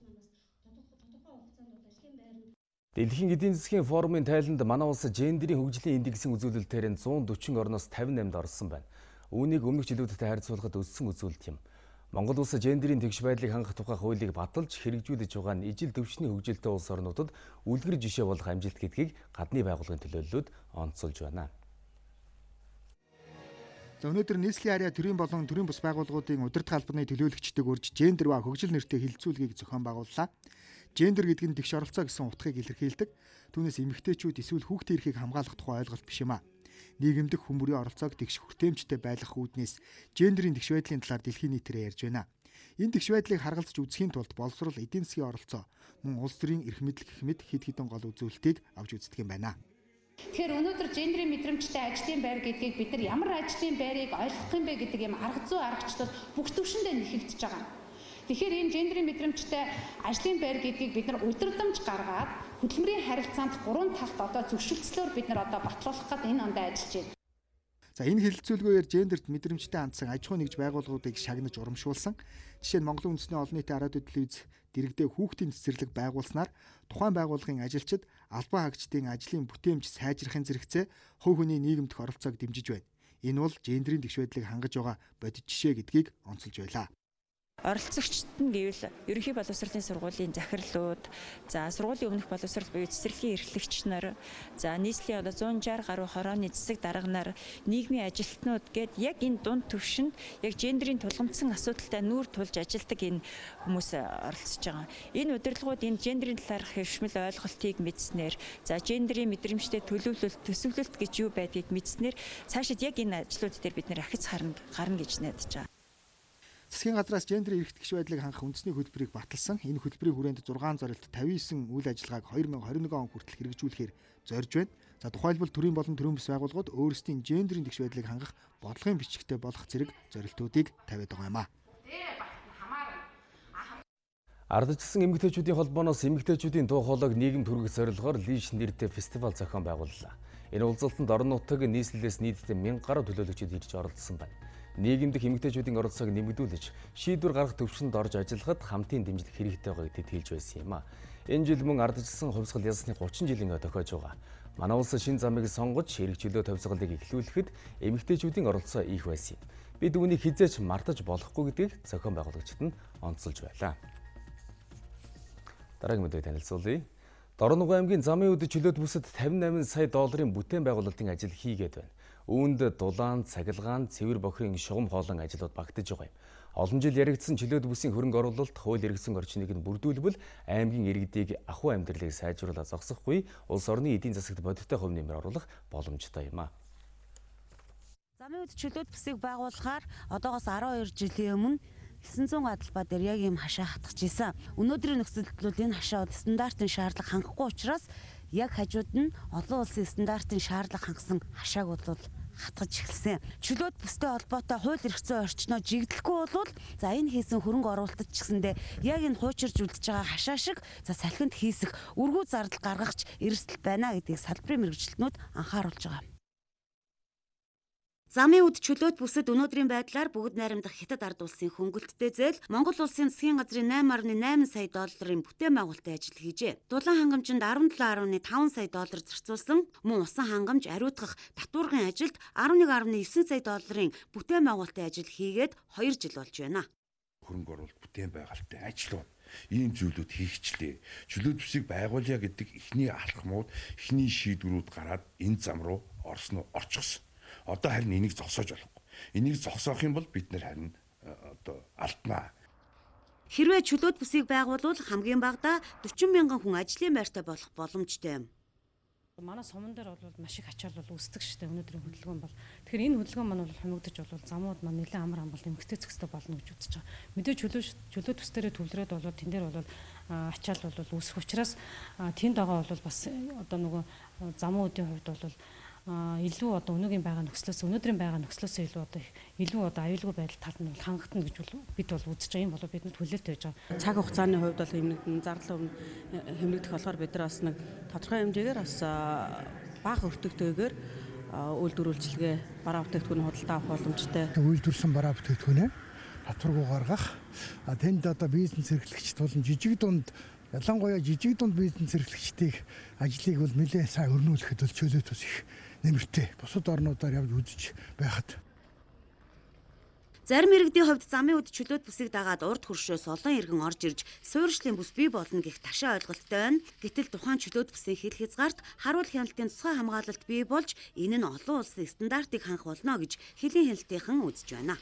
Дэлхийн эдийн засгийн форумын тайланд манай улс гендерийн хөгжлийн индексийн үзүүлэлтээр 140 орноос 58-д орсон байна. Үүнийг өмнөх жилүүдтэй харьцуулахад өссөн үзүүлэлт юм. Монгол улс гендерийн тэгш байдлыг хангах тухай хуулийг баталж хэрэгжүүлж байгаа нь ижил төвчний хөгжилтэй улс орнуудад үлгэр жишээ болох амжилт гэдгийг гадны байгууллагын төлөөллүүд онцолж байна. Өнөөдөр нийслэлийн арья төрийн болон төрийн бус байгууллагуудын удирдах албаны төлөөлөгчдөг урьж гендер ба хөгжил нэртэй хилцүүлгийг зохион байгууллаа. Гендер гэдэг нь тэгш оролцоо гэсэн утгыг илэрхийлдэг. Түүнээс эмэгтэйчүүд эсвэл хүүхдийн эрхийг хамгаалах тухай ойлголт биш юм а. Нийгэмдэх хүмүүрийн оролцоог тэгш хүртээмжтэй байлгах үүднээс гендерийн тэгш байдлын талаар дэлхийн нийтээр ярьж байна. Энэ тэгш байдлыг харгалзаж үзэхийн тулд боловсрол, эдийн засгийн оролцоо, мөн улс төрийн эрх мэдэл гэх мэт хэд хэдэн гол үзүүлэлтийг авч үздэг юм байна. Тэгэхээр өнөөдөр гендерийн мэдрэмжтэй ажлын байр гэдгийг бид нар ямар ажлын байрыг ойлгох юм бэ гэдэг юм арга зүй аргачлал бүх түвшиндээ нэхэгдэж байгаа. Тэгэхээр энэ гендерийн мэдрэмжтэй ажлын байр гэдгийг бид нар удирдамж гаргаад хөтөлбөрийн харилцаанд 3 талт одоо зөвшөлтслөөр бид нар одоо батлуулах гээд энэ ондоо ажиллаж байна. За энэ хэлэлцүүлгээр гендерт мэдрэмжтэй хандсан аж ахуй нэгж байгууллагуудыг шагнаж урамшуулсан. Жишээ нь Монголын үндэсний олон нийтийн араадын телевиз дэргэдээ хүүхдийн цэцэрлэг байгуулснаар тухайн байгууллагын ажилчид албан хаагчдын ажлын бүтээмж сайжрахын зэрэгцээ хувь хүний нийгэмдэх оролцоог дэмжиж байна. Энэ бол гендерийн тэгш байдлыг хангаж байгаа бодит жишээ гэдгийг онцолж байлаа. Оролцогчид нь гэвэл ерөнхий боловсролын сургуулийн захирлууд, за сургуулийн өмнөх боловсрол буюу цэцэрлэгийн эрхлэгч нар, за нийслэлийн 160 гаруй хорооны засаг дарга нар, нийгмийн ажилтнууд гээд яг энэ дунд түвшинд яг гендерийн тулгамдсан асуудалтай нүүр тулж ажилдаг энэ хүмүүс оролцож байгаа. Энэ удирдлагууд энэ гендерийн талаарх хэвшмэл ойлголтыг мэдснээр, за гендерийн мэдрэмжтэй төсөвлөлт гэж юу байдгийг мэдснээр цаашид яг энэ ажлууд дээр бид нэр ахиц гарна гэж найдаж байгаа. Засгийн газраас гендерийн эрх тэгш байдлыг хангах үндэсний хөтөлбөрийг баталсан. Энэ хөтөлбөрийн хүрээнд 6 зорилт 59 үйл ажиллагааг 2021 он хүртэл хэрэгжүүлэхээр зорж байна. За тухайлбал төрийн болон төрийн бус байгууллагууд өөрсдийн гендерийн тэгш байдлыг хангах бодлогын бичигтэй болох зэрэг зорилтуудыг тавиад байгаа юм а. Ардчилсан эмэгтэйчүүдийн холбооноос эмэгтэйчүүдийн дуу хоолойг нийгэмд хүргэх зорилгоор лиш нэртэй фестивал зохион байгууллаа. Энэ уулзалтанд орон нутгийн нийслэлээс нийтдээ 1000 гаруй төлөөлөгчид ирж оролцсон байна. Нийгэмдэх эмэгтэйчүүдийн оролцоог нэмэгдүүлж, шийдвэр гаргах төвшөнд орж ажиллахад хамтын дэмжлэг хэрэгтэй байгааг тэтгэлж байсан юм а. Энэ жил мөн ардчилсан хувьсгал ясны 30 жилийн тохиож байгаа. Манай улс шинэ замыг сонгож, эрх чөлөө тавьцгалыг эхлүүлэхэд эмэгтэйчүүдийн оролцоо их байсан юм. Бид үүнийг хизээч мартаж болохгүй гэдгийг зохион байгуулагчид нь онцолж байлаа. Дараагийн мэдээ танилцуулъя. Дорногов аймгийн замын үд чөлөөт бүсэд 58 сая долларын бүтээн байгуулалтын ажил хийгээд байна. Үүнд дулаан, цахилгаан, цэвэр бохирын шугам хоолон ажлууд багтаж байгаа юм. Олон жил яригдсан чөлөөт бүсийн хөрөнгө оруулалт, хууль эргэсэн орчныг нь бүрдүүлбэл аймгийн иргэдийг ахуй амьдралыг сайжруулах зогсохгүй улс орны эдийн засагт бодиттой хувь нэмэр оруулах боломжтой юм а. Замын үд чөлөөт бүсийг байгуулахаар одоогоос 12 жилийн өмнө 900 гадалбаа дээр яг юм хашаа хатгаж исэн. Өнөөдрийн нөхцөлд энэ хашаад стандартын шаардлага хангахгүй учраас яг хажууд нь олон улсын стандартын шаардлага хангасан хашааг бол хатгаж эхэлсэн. Чөлөөт бүстэй холбоотой хууль эрхцэн орчноо жигдлэхгүй бол за энэ хийсэн хөрөнгө оруулалтад ч гэсэндээ яг энэ хуучирж үлдэж байгаа хашаа шиг за салхинд хийсэх өргүү зардал гаргахч эрсдэл байна гэдгийг салбарын мэргэжилтнүүд анхааруулж байгаа. Замын үд чөлөөт бүсэд өнөөдрийн байдлаар бүгд найрамдах хятад ард улсын хөнгөлөлттэй зээл Монгол улсын засгийн газрын 8.8 сая долларын бүтээн байгуулалтын ажил хийжээ. Дулаан хангамжинд 17.5 сая доллар зарцуулсан, мөн усан хангамж ариутгах татваргын ажилд 11.9 сая долларын бүтээн байгуулалтын ажил хийгээд 2 жил болж байна. Хөрөнгө оруулалт бүтээн байгуулалтын ажлууд ийм зүйлүүд хийгчлээ. Чөлөөт бүсийг байгуулъя гэдэг эхний алхмууд, эхний шийдвэрүүд гараад энэ зам руу орчихсон. Одоо харин энийг зогсоож болохгүй. Энийг зогсоох юм бол бид нэр харин одоо алднаа. Хэрвээ чөлөөт бүсийг байгуулвал хамгийн багадаа 40 мянган хүн ажлын байртай болох боломжтой юм. Манай суман дээр бол маш их ачаал бол үүсдэг шүү дээ. Өнөөдрийн хөдөлгөөн бол. Тэгэхээр энэ хөдөлгөөн маань бол хумигдаж бол замууд маань нэлээд амар амбал эмгэгтэй зөкстэй болно гэж үзэж байгаа. Мэдээж чөлөөт бүсдэрээ төвлөрөөд бол тэн дээр бол ачаал бол үүсэх учраас тэнд байгаа бол бас одоо нөгөө замуудын хувьд бол илүү одоо өнөөгийн байгаа нөхцлөөс өнөөдрийн байгаа нөхцлөөс илүү одоо аюулгүй байдал талд нь хангагдана гэж бид бол үзэж байгаа юм болоо бидэнд хүлээлт байж байгаа. Цаг хугацааны хувьд бол зардал хэмнэгдэх болохоор бид нар бас нэг тодорхой хэмжээгээр бас бага өртөгтэйгээр үйлдвэр үйлчилгээ бараа бүтээгдэхүүний худалдаа авах боломжтой. Үйлдвэрлэсэн бараа бүтээгдэхүүнээ татваргүй гаргах. Тэнд одоо бизнес эрхлэгчид болон жижиг дунд ялангуяа жижиг дунд бизнес эрхлэгчдийн ажлыг бол нэлээд сайн өрнүүлэхэд бол чөлөөт ус их нэмэртэй. Бусад орнуудаар явж үзэж байхад зарим иргэдийн хувьд замын үд чөлөөт бүсийг дагаад урд хөршөөс олон иргэн орж ирж суурьшлын бүс бий болно гэх ташаа ойлголттой байна. Гэтэл тухайн чөлөөт бүсийн хил хязгаарт харуул хяналтын тусгай хамгаалалт бий болж энэ нь олон улсын стандартыг хангах болно гэж хэлийн хяналтынхан үзэж байна.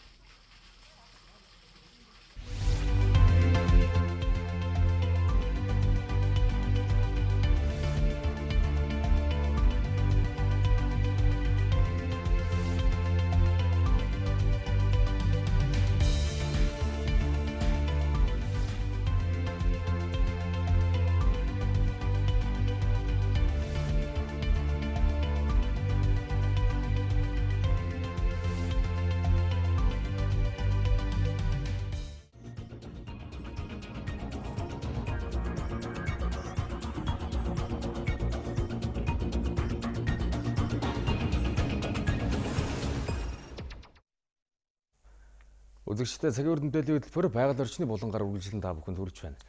Үзэгчдээ цагийн хүрд мэдээллийн хөтөлбөр байгаль орчны булангаар үргэлжлэн та бүхэнд хүрч байна.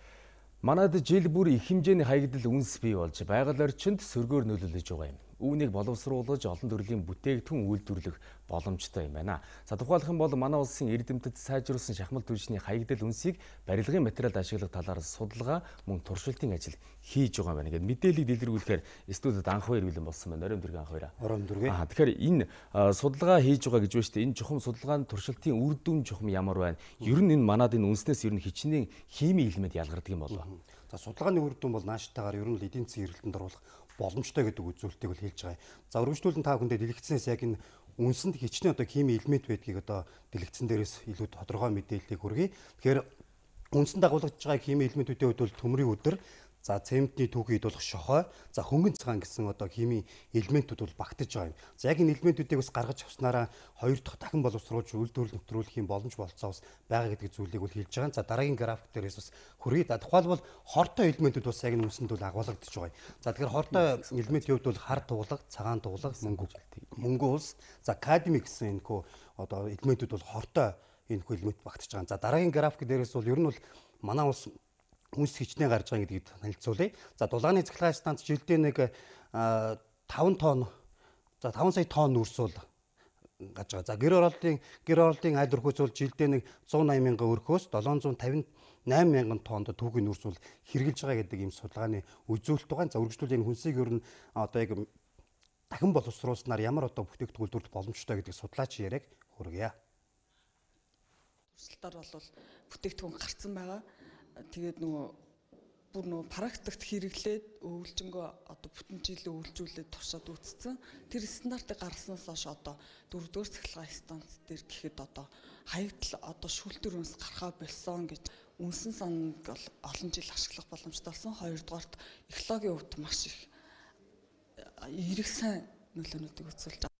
Манайд жил бүр их хэмжээний хаягдал үнс бий болж байгаль орчинд сөргөөр нөлөөлж байгаа юм. Үүнийг боловсруулж олон төрлийн бүтээгдэхүүн үйлдвэрлэх боломжтой юм байна. За тухайлх юм бол манай улсын эрдэмтэд сайжруулсан шахмал түлшний хаягдал үнсийг барилгын материалд ашиглах талаар судалгаа мөн туршилтын ажил хийж байгаа юм байна. Гэт мэдээллийг дэлгэрүүлэхээр студид анх хоёр бэлэн болсон байна. Оройн дөргийн анх хоёраа. Оройн дөргийн. Тэгэхээр энэ судалгаа хийж байгаа гэж байна шүү дээ. Энэ чухам судалгааны туршилтын үр дүн чухам ямар байна? Ер нь энэ манад энэ үнснээс ер нь хичнээн хими элемент ялгардаг юм болов. За судалгааны үр дүн бол нааштайгаар ер нь эдийн засгийн эргэлтэнд оруулах боломжтой гэдэг үзүүлэлтийг бол хэлж байгаа юм. За өргөжлүүлэн та бүхэндээ дэлгэцснээс яг энэ үнсэнд хичнээн одоо хими элемент байдгийг одоо дэлгэцсэн дээрээс илүү тодорхой мэдээллийг хүргэе. Тэгэхээр үнсэнд дагуулж байгаа хими элементүүдийн хувьд бол төмрийн өдөр, за цементний түүхий идуулах шохой, за хөнгөн цагаан гэсэн одоо хими элементүүд бол багтаж байгаа юм. За яг энэ элементүүдийг бас гаргаж авснараа хоёр дахь дахин боловсруулж үйлдвэрлэл нэвтрүүлэх юм боломж болцоос байгаа гэдэг зүйлийг бол хэлж байгаа. За дараагийн график дээрээс бас хүргэе. За тухайлбал хортой элементүүд бас яг үнсэнд бол агуулгадж байгаа юм. За тэгэхээр хортой элементийн хувьд бол хар туглаг, цагаан туглаг, мөнгө улс, за кадми гэсэн энэхүү одоо элементүүд бол хортой энэхүү элемент багтаж байгаа. За дараагийн график дээрээс бол ер нь бол манай улс үнс хичнээн гарч байгаа гэдгийг танилцуулъя. За дулааны цахилгаан станц жилдээ нэг 5 тонн, за 5 сая тонн үрс бол гарч байгаа. За гэр оролтын аль өрхөөс бол жилдээ нэг 180 мянган өрхөөс 758 мянган тоннд түүхийн үрс бол хэрглэж байгаа гэдэг ийм судалгааны үзүүлэлт байгаа. За үргэлжлүүл энэ хүнсийг ер нь одоо яг дахин боловсруулснаар ямар одоо бүтээгдэхүүн үйлдвэрлэх боломжтой гэдэг судлаач яриаг хүргье. Туршилтаар бол бүтээгдэхүүн гарцсан байгаа. Тэгээд бүр практикт хэрэглээд өвлжөнгөө одоо бүтэн жилийн өвлжүүлээд туршаад үзсэн. Тэр стандартыг гаргаснаас хойш одоо 4-р цахилгаан станц дээр гэхэд одоо хаягдл одоо шүүлтүр үнс гарахаа болсон гэж үнсэн санаг бол олон жил ашиглах боломжтой болсон. Хоёрдугаарт экологийн хувьд маш их эрэг сайн нөлөөнүүдийг үзүүлж байгаа.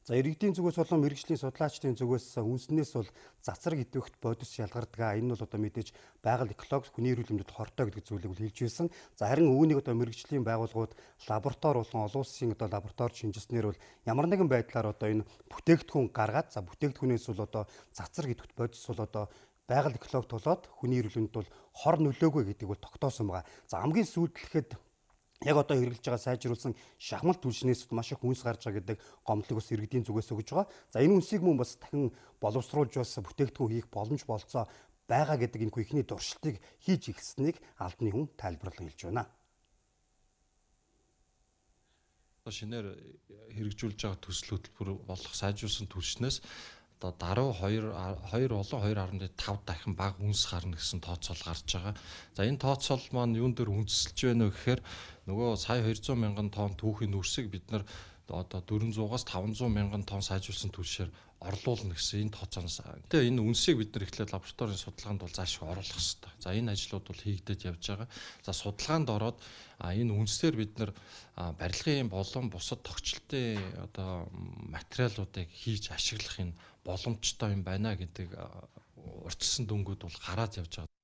За иргэдийн зүгээс болон мэрэгжлийн судлаачдын зүгээс үнснээс бол цацраг идэвхт бодис шалгардаг. Энэ бол одоо мэдээж байгаль экологи хүний эрүүл мэндэд хортой гэдэг зүйлийг бол хэлж байсан. За харин үүнийг одоо мэрэгжлийн байгууллагууд лаборатори болон олон улсын одоо лаборатори шинжилснээр бол ямар нэгэн байдлаар одоо энэ бүтээгдэхүүн гаргаад за бүтээгдэхүүнээс бол одоо цацраг идэвхт бодис бол одоо байгаль экологи толоод хүний эрүүл мэндэд бол хор нөлөөгүй гэдэг бол тогтоосон байгаа. За хамгийн сүүлдлэхэд яг одоо хэрэгжилж байгаа сайжруулсан шахмал түлшнээс маш их үнс гарч байгаа гэдэг гомдлыг бас иргэдийн зүгээс өгж байгаа. За энэ үнсийг мөн бас дахин боловсруулж бас бүтээгдэхүүн хийх боломж болцоо байгаа гэдэг энэ ихний туршилтыг хийж эхэлсэнийг албаны хүн тайлбарлан хэлж байна. Шинээр хэрэгжүүлж байгаа төсөл хөтөлбөр болох сайжруулсан түлшнээс одоо даруй 2.5 дахин бага үнс гарна гэсэн тооцоол гарч байгаа. За энэ тооцоол маань юун дээр үндэслэж байна вэ гэхээр нөгөө сая 200 мянган тонн түүхийн үрсийг бид нар одоо 400-аас 500 мянган тонн сайжруулсан түлшээр орлуулна гэсэн энэ тооцооноос. Тэгээ энэ үнсийг бид нар эхлээд лабораторийн судалгаанд бол заашгүй оруулах хэрэгтэй. За энэ ажлууд бол хийгдэж явж байгаа. За судалгаанд ороод энэ үнсээр бид нар барилгын болон бусад тогтчлтын одоо материалуудыг хийж ашиглах энэ боломжтой юм байна гэдэг урьдчилсан дүнгууд бол гараад явж байгаа.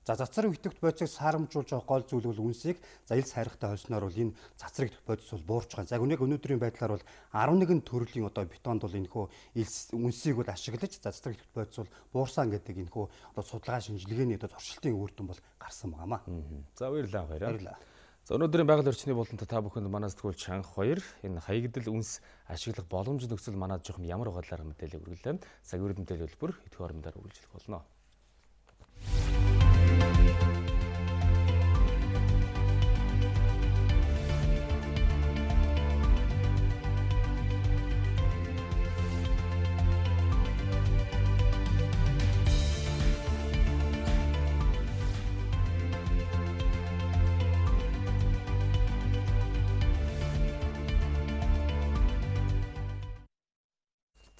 За цацраг идэвхт бодисыг саарамжуулж байгаа гол зүйл бол үнсийг за ил сайрахтай хойсноор бол энэ цацраг идэвхт бодис бол буурч байгаа. За яг өнөөдрийн байдлаар бол 11 төрлийн одоо бетонд бол энэхүү үнсийг бол ашиглаж цацраг идэвхт бодис бол буурсан гэдэг энэхүү одоо судалгаа шинжилгээний одоо туршилтын үр дүн бол гарсан байгаамаа. За баярлалаа баярлалаа. За өнөөдрийн байгаль орчны булантад та бүхэнд манаас тгүүлж анх хоёр энэ хаягдл үнс ашиглах боломж нөхцөл манад жоохон ямар байдлаар мэдээлэл хүргэлээ. Цагийн хүрд мэдээлэл хөтөлбөр хэдхэн хоромдоор үргэлжлэх болно.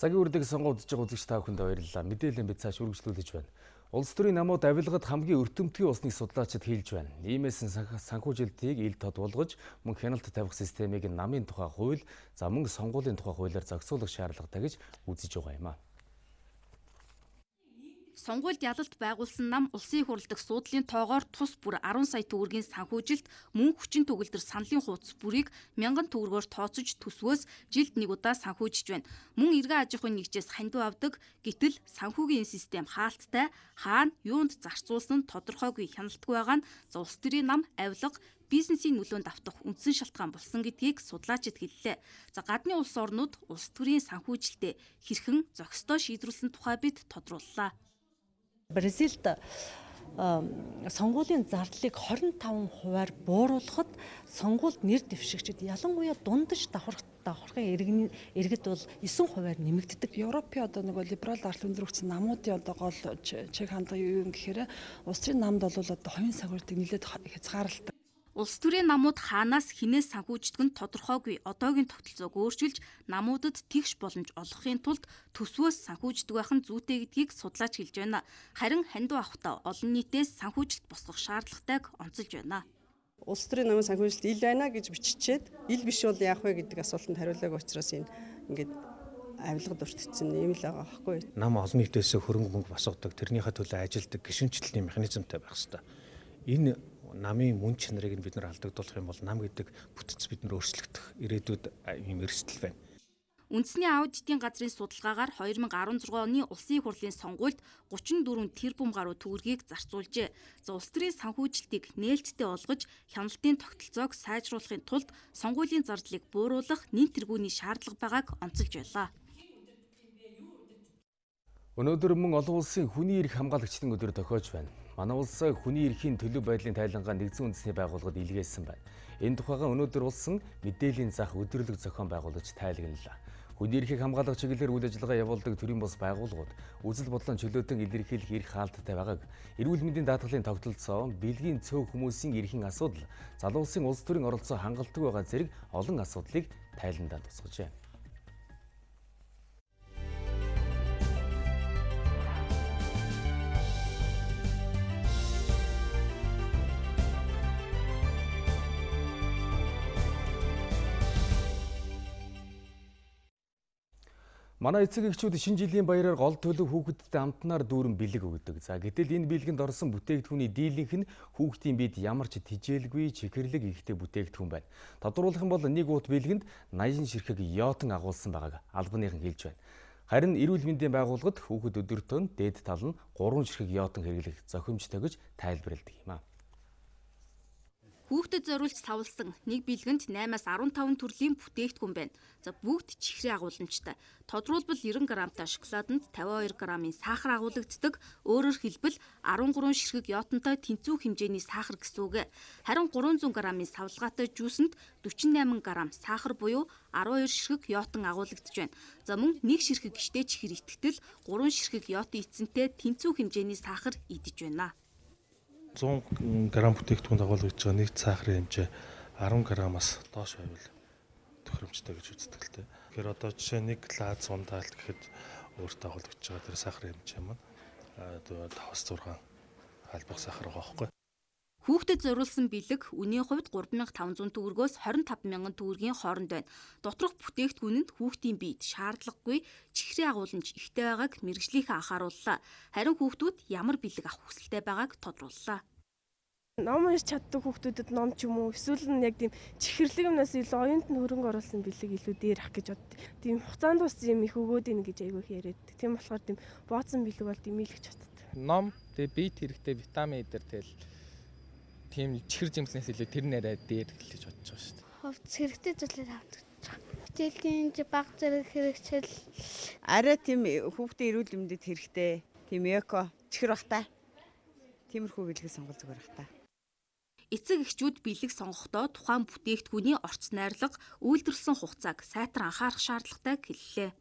Цагийн үрдийг сонгоод үзэж байгаа үзэгч та бүхэнд баярлалаа. Мэдээллийн бид цааш үргэлжлүүлж байна. Улс төрийн намууд авилгад хамгийн өртөмтгий усны судлаачид хэлж байна. Иймээс санхүүжилтийг ил тод болгож мөн хяналт тавих системийг намын тухай хууль, за мөн сонгуулийн тухай хуулиар зохицуулах шаардлагатай гэж үзэж байгаа юм а. Сонгуульд ялалт байгуулсан нам улсын их хурл дахь суудлын тоогоор тус бүр 10 сая төгрөгийн санхүүжилт мөн хүчин төгөлдөр саналын хуудас бүрийг 1000 төгрөгөөр тооцож төсвөөс жилд нэг удаа санхүүжиж байна. Мөн эргэн аж ахуйн нэгжээс хандив авдаг. Гэтэл санхүүгийн систем хаалттай, хаана юунд зарцуулсан тодорхойгүй хяналтгүй байгаа нь улс төрийн нам авилга бизнесийн нөлөөнд автах үндсэн шалтгаан болсон гэдгийг судлаачид хэллээ. Гадны улс орнууд улс төрийн санхүүжилтээ хэрхэн зохистой шийдвэрлсэн тухай бид тодрууллаа. Бразилд сонгуулийн зардлыг 25%-аар бууруулахад сонгуульд нэр дэвшигчид ялангуяа дундаж давхархын иргэд бол 9%-аар нэмэгддэг. Европын одоо нөгөө либерал ард өндөр хүчин намуудын одоо гол чиг хандлага юу юм гэхээр улс төрийн намд бол одоо хувийн санхүүжилтийг нэлээд хязгаарладаг. Улс төрийн намууд хаанаас хинээс санхүүждэг нь тодорхойгүй одоогийн тогтолцоог өөрчилж намуудад тэгш боломж олгохын тулд төсвөөс санхүүждэг байх нь зүйтэй гэдгийг судлаач хэлж байна. Харин хандив авахдаа олон нийтээс санхүүжилт босгох шаардлагатайг онцолж байна. Улс төрийн намын санхүүжилт ил байна гэж биччихээд ил биш бол яах вэ гэдэг асуултанд хариулаагүй учраас энэ ингээд авилгад өртөгдсөн юм л байгаа байхгүй. Нам олон нийтээс хөрөнгө мөнгө босгодог, тэрнийхээ төлөө ажилдаг гишүүнчлэлийн механизмтай байх хэрэгтэй. Энэ намын мөн чанарыг бид нар алдагдуулах юм бол нам гэдэг бүтц бид нар өөрчлөгдөх ирээдүйд юм эрсдэл байна. Үндэсний аудитын газрын судалгаагаар 2016 оны улсын их хурлын сонгуульд 34 тэрбум гаруй төгрөгийг зарцуулжээ. Улс төрийн санхүүжилтийг нээлттэй олгож, хяналтын тогтолцоог сайжруулахын тулд сонгуулийн зардлыг бууруулах нэн тэргүүний шаардлага байгааг онцолж байлаа. Өнөөдөр мөн олон улсын хүний эрх хамгаалагчдын өдөр тохиож байна. Манай улс хүний эрхийн төлөв байдлын тайлангаа нэгдсэн үндэсний байгууллагад илгээсэн байна. Энэ тухайга өнөөдөр улсын мэдээллийн зах өдрөлөг зохион байгуулж тайлагналаа. Хүний эрхийг хамгаалах чиглэлээр үйл ажиллагаа явуулдаг төрийн бус байгууллагууд үзэл бодлон чөлөөтөн илэрхийлэх эрх хаалттай байгааг, эрүүл мэндийн даатгалын тогтолцоо, бэлгийн цөөх хүмүүсийн эрхийн асуудал, залуу улсын улс төрийн оролцоо хангалттай байгаа зэрэг олон асуудлыг тайландаа тусгажээ. Манай эцэг эхчүүд шинэ жилийн баяраар гол төлөв хүүхэдтэй амтнаар дүүрэн бэлэг өгдөг. Гэтэл энэ бэлгэнд орсон бүтээгдэхүүний дийлэнх нь хүүхдийн биед ямар ч тижээлгүй чихэрлэг ихтэй бүтээгдэхүүн байна. Тодруулах юм бол нэг уут бэлгэнд 80 ширхэг йотон агуулсан байгааг албаныхан хэлж байна. Харин эрүүл мэндийн байгууллагад хүүхэд өдөртөө дээд тал нь 3 ширхэг йотон хэрэглэх зохимжтой гэж тайлбарладаг юм аа. Хүүхдэд зориулж савлсан нэг бэлгэнд 8-аас 15 төрлийн бүтээгдэхүүн байна. Бүгд чихрийн агуулмжтай. Тодруулбал 90 грамтай шоколаданд 52 грамын сахар агуулгддаг. Өөрөөр хэлбэл 13 ширхэг йотонтой тэнцүү хэмжээний сахар гэсэн үг. Харин 300 грамын савлгаатай жуусанд 48 грамм сахар буюу 12 ширхэг йотон агуулгдж байна. Мөн 1 ширхэг гişтэй чихэр итгэл 3 ширхэг йотон эцэнтэй тэнцүү хэмжээний сахар идэж байна. 100 грамм бүтээгдэхүүнд агуулгаж байгаа нэг сахарын хэмжээ 10 граммаас доош байвал тохиромжтой гэж үздэг л дээ. Тэгэхээр одоо жишээ нэг лаз ундаалт гэхэд өөртөө агуулгаж байгаа тэр сахарын хэмжээ маань 5-6 албах сахар байгаа байхгүй. Хүүхдэд зориулсан бэлэг үнийн хувьд 3500 төгрөгөөс 25000 төгрөгийн хооронд байна. Доторх бүтээгдэхүүн нь хүүхдийн биед шаардлагагүй чихрийн агуулмж ихтэй байгааг мэргэжлийнхээ анхаарууллаа. Харин хүүхдүүд ямар бэлэг авах хүсэлтэй байгааг тодрууллаа. Ном уншиж чаддаг хүүхдүүдэд ном ч юм уу эсвэл нь яг тийм чихэрлэг юмнаас илүү оюунд нь хөрөнгө оруулсан бэлэг илүү дээр ах гэж боддог. Тийм хугацаанд дууссан юм их өгөөд ийн гэж айгүй яриад. Тийм болохоор тийм бооцсон бэлэг бол дэмийлэгч боддог. Ном тэгээ биед хэрэгтэй витамин дээр тэгэл тийм чихэр жимснээс илүү тэр нэрээ дээр хэлж бодож байгаа шүү дээ. Ховц хэрэгтэй зүйлээр авдаг. Мэдээллийн баг зэрэг хэрэгцэл арай тийм хүүхдийн эрүүл мэндэд хэрэгтэй. Тийм эко чихэр бахтай. Тиймэрхүү бэлэг сонгол зүгээр бахтай. Эцэг эхчүүд бэлэг сонгохдоо тухайн бүтээгдэхүүний орц найрлага, үйлдвэрлэсэн хугацааг сайтар анхаарах шаардлагатай хэллээ.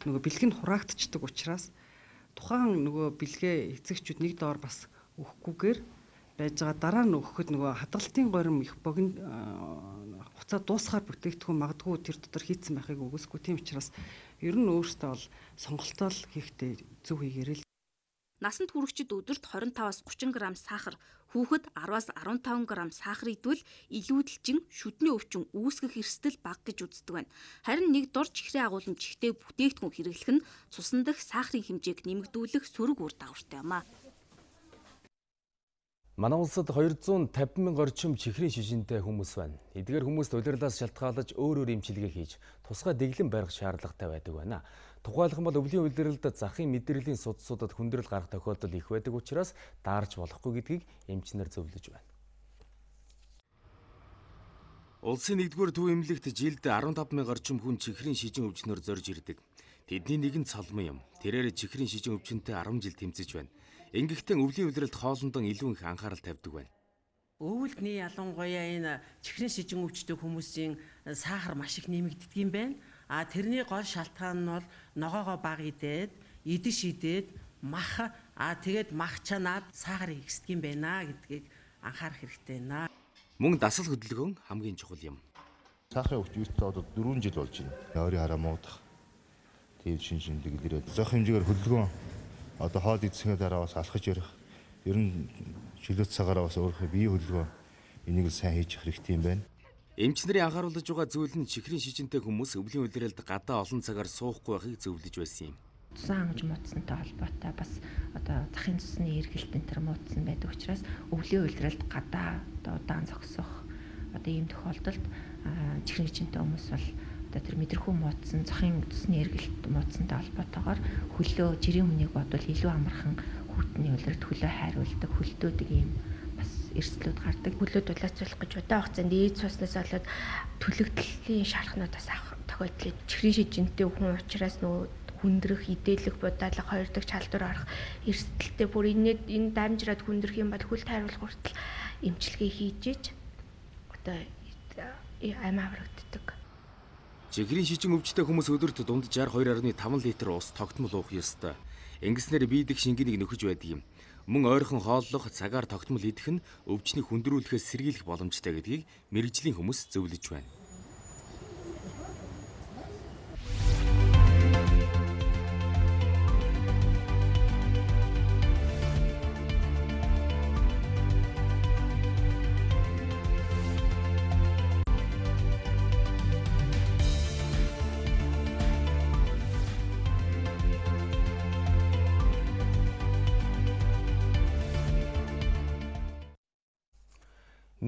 Нөгөө бэлэг нь хураагдчихдаг учраас тухайн нөгөө бэлгээ эцэгчүүд нэг доор бас өгөхгүйгээр байж байгаа дараа нь өгөхөд нөгөө хадгалтын горим их богино хуцаа дуусахаар бүтээгдэхүүн магадгүй тэр дотор хийцэн байхыг үгүйсгүй. Тийм учраас ер нь өөртөө бол сонголтоо хийхдээ зөв хийгээрэй. Насанд хүрэгчид өдөрт 25-аас 30 г сахар, хүүхэд 10-аас 15 г сахар идвэл илүүдэлжин шүдний өвчин үүсгэх эрсдэл бага гэж үздэг байна. Харин нэг дор чихрийн агуулмж чихтэй бүтээгдэхүүн хэрэглэх нь цусан дах сахарын хэмжээг нэмэгдүүлэх сөрөг үр дагавартай юм а. Манай улсад 250 мянган орчим чихрийн шижинтэй хүмүүс байна. Эдгээр хүмүүст улирлаас шалтгаалж өөр эмчилгээ хийж тусгай дэглэм барих шаардлагатай байдаг байна. Тухайлбал өвлийн улирлд захын мэдээллийн судасуудад хүндрэл гарах тохиолдол их байдаг учраас даарч болохгүй гэдгийг эмчнэр зөвлөж байна. Улсын 1-р төв эмнэлэгт жилд 15 мянган орчим хүн чихрийн шижин өвчнөөр зорж ирдэг. Тэдний нэг нь цолмон юм. Тэрээр чихрийн шижин өвчнөдөө 10 жил тэмцэж байна. Ингэхдээ өвлийн улиралд хоолндон илүү их анхаарал тавьдаг байна. Өвөлдний ялангуяа энэ чихрийн шижин өвчтэй хүмүүсийн сахар маш их нэмэгддэг юм байна. Тэрний гол шалтгаан нь бол ногоогоо бага идээд, идэж идээд мах тэгээд мах чанаад сахар ихсдэг юм байна гэдгийг анхаарах хэрэгтэй байна. Мөн дасал хөдөлгөөн хамгийн чухал юм. Сахарын өвч үүсэлт одоо 4 жил болж байна. Ойрын хараа муудах. Тэгээд шин дэглэрээд зах хэмжээгээр хөдөлгөөн одоо хоол идсэний дараа бас алхаж ярих. Ер нь шилүүт цагаараа бас өөрөө бие хөдөлгөөн энийг сайн хийж хэрэгтэй юм байна. Эмчнэрийн анхааруулж байгаа зүйл нь чихрийн шижинтэй хүмүүс өвлийн улиралд гадаа олон цагаар суухгүй байхыг зөвлөж байсан юм. Цусан амж муудсантай холбоотой бас одоо захын цусны эргэлтэн тэр муудсан байдаг учраас өвлийн улиралд гадаа одоо удаан зогсох одоо ийм тохиолдолд чихрийн шижинтэй хүмүүс бол одоо тэр мэдрэхүүн муудсан захын цусны эргэлт муудсантай холбоотойгоор хөлөө жирийн хүнийг бодвол илүү амархан хүүтний улиралд хөлөө хайруулдаг хөлтөөдөг ийм бас эрсдлүүд гардаг. Хөлөө дулаацуулах гэж удаан хугацаанд ээж цуснаас болоод төлөгдлийн шархнууд бас авах тохиолдол. Чихрийн шижинтэй хүн учраас нөгөө хүндрэх, идэлэх, будаалах, хоёрдог чалдуур орох эрсдэлтэй бүр энэ дамжраад хүндрэх юм бол хөл тайруулах хүртэл эмчилгээ хийж иж одоо амиа аврагддаг. Чихрийн шижин өвчтэй хүмүүс өдөрт дунд 62.5 литр ус тогтмол уух ёстой. Ингэснээр бие дэх шингэнийг нөхөж байдаг юм. Мөн ойрхон хооллох, цагаар тогтмол идэх нь өвчнийг хүндрүүлэхээс сэргийлэх боломжтой гэдгийг мэргэжлийн хүмүүс зөвлөж байна.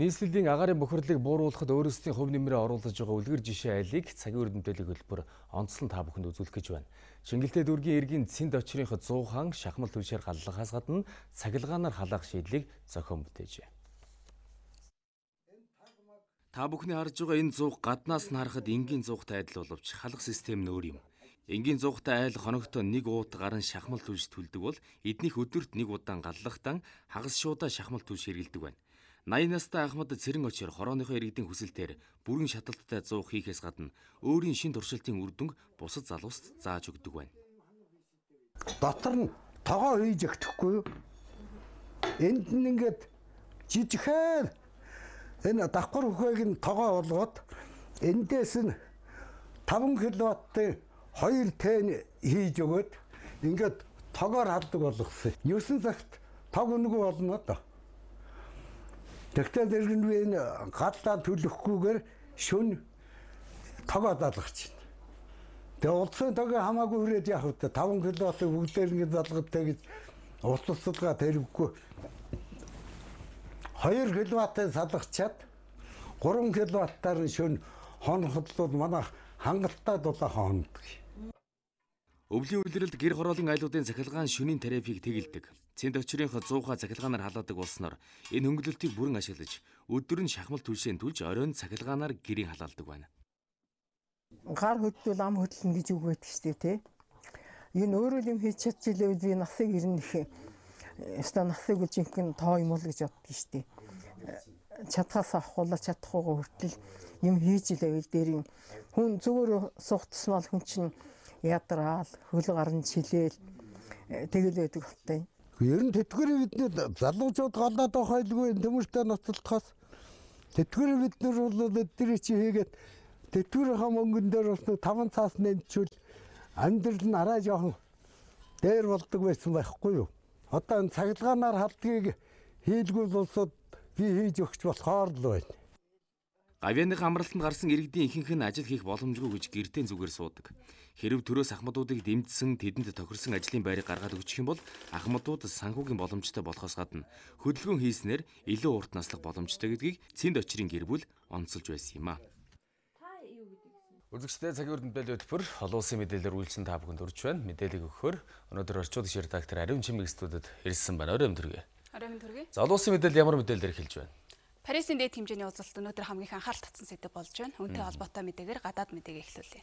Нийслэлийн агаарын бохирлыг бууруулахад өөрсдийн хувь нэмрээ оруулж байгаа үлгэр жишээ айлыг цагийн хүрд мэдээллийн хөтөлбөр онцлон та бүхэнд үзүүлэх гэж байна. Шингэлтэй дүүргийн эргийн цэнд очрынх 100 хаан шахмал түвшээр галлахаас гадна цахилгаанаар халаах шийдлийг зохион бүтээжээ. Та бүхний харж байгаа энэ зуух гаднаас нь харахад энгийн зуухтай адил боловч халах систем нь өөр юм. Энгийн зуухтай айл хоногтой нэг уут гарын шахмал түвш төлдөг бол эднийх өдөрт нэг удаан галлахтан хагас шуудаа шахмал түвш хэрэглэдэг байна. 80 настай ахмад цэрэн очир хорооныхоо иргэдийн хүсэлтээр бүрэн шаталттай зуух хийхээс гадна өөрийн шин туршилтын үр дүнг бусад залууст зааж өгдөг байна. Дотор нь тогоо хийж өгөхгүй юу? Энд нь ингээд жижигхэн энэ давхар хөхөйг нь тогоо болгоод эндээс нь 5 кВт-ийн 2 тэн хийж өгöd ингээд тогоор халдаг болгосон. 9 цагт тог өнгө болно доо. Тэгтээ дэргэн би энэ галлаа төлөхгүйгээр шүн тогоо залгаж байна. Тэгээ улсын тогийг хамаагүй хүрээд явах вэ? 5 кВт бүгдээр ингэ залгатай гэж улс тусалгаа тэрвэхгүй. 2 кВт салгачаад 3 кВт-аар шүн хонохлол манай хангалттай дулаахан хондог. Өвлийн улиралд гэр хороолын айлуудын цахилгаан шөнийн тарифыг тэгэлдэг. Цэнд очрынх 100 цахилгаанаар халаадаг болсноор энэ хөнгөлөлтийг бүрэн ашиглаж өдөр нь шахмал түлшээ төлж оройн цахилгаанаар гэрийг халаалдаг байна. Гар хөдлөл ам хөдлөн гэж үг байдаг шүү дээ, тий. Энэ өөрөө юм хийж чадчихлаа би насыг ирнэх. Яста насыг жинхэнэ тоо юм уу гэж боддог шүү дээ. Чадхаас авахуулаа чадахгүй хүртэл юм хийж илээвэл дээр юм. Хүн зүгээр суух тусмал хүн чинь ядраал хөл гарн чилээл тэгэл байдаг болтой. Ер нь тэтгэврийн бидний залуучууд голоод авах байлгүй төмөртэй ноцтолтохоос тэтгэврийн биднэр бол өдрий чи хийгээд тэтгэврийнхаа мөнгөн дээр бас 5 цаас нэмчүүл амьдрал нь арай жоохон дээр болдог байсан байхгүй юу? Одоо энэ цахилгаанаар халдгийг хийлгүүл улсууд би хийж өгч болохоор л байна. Гавьяаных амралтанд гарсан иргэдийн ихэнх нь ажил хийх боломжгүй гэж гэртээ зүгээр суудаг. Хэрв төрөөс ахмадуудыг дэмжсэн тэдэнд тохирсон ажлын байрыг гаргаад өгчих юм бол ахмадууд санхүүгийн боломжтой болохоос гадна хөдөлгөөн хийснээр илүү урт наслах боломжтой гэдгийг Цэнд очрын гэр бүл онцолж байсан юм а. Үзэгчдээ цагийн хүрд мэдээллийн хөтөлбөр олон улсын мэдээлэлээр үйлчлэн та бүхэнд хүрч байна. Мэдээллийг өгөхөөр өнөөдөр орчуулагч редактор Ариун Чимэг студид ирсэн байна. Орой өдргөө. Орой өдргөө. За олон улсын мэдээлэл ямар мэдээлэлээр эхэлж байна? Парисын дээд хэмжээний уулзалт өнөөдөр хамгийн анхаарал татсан сэдэв болж байна. Үүнтэй холбоотой мэдээгээр гадаад мэдээг эхлүүлье.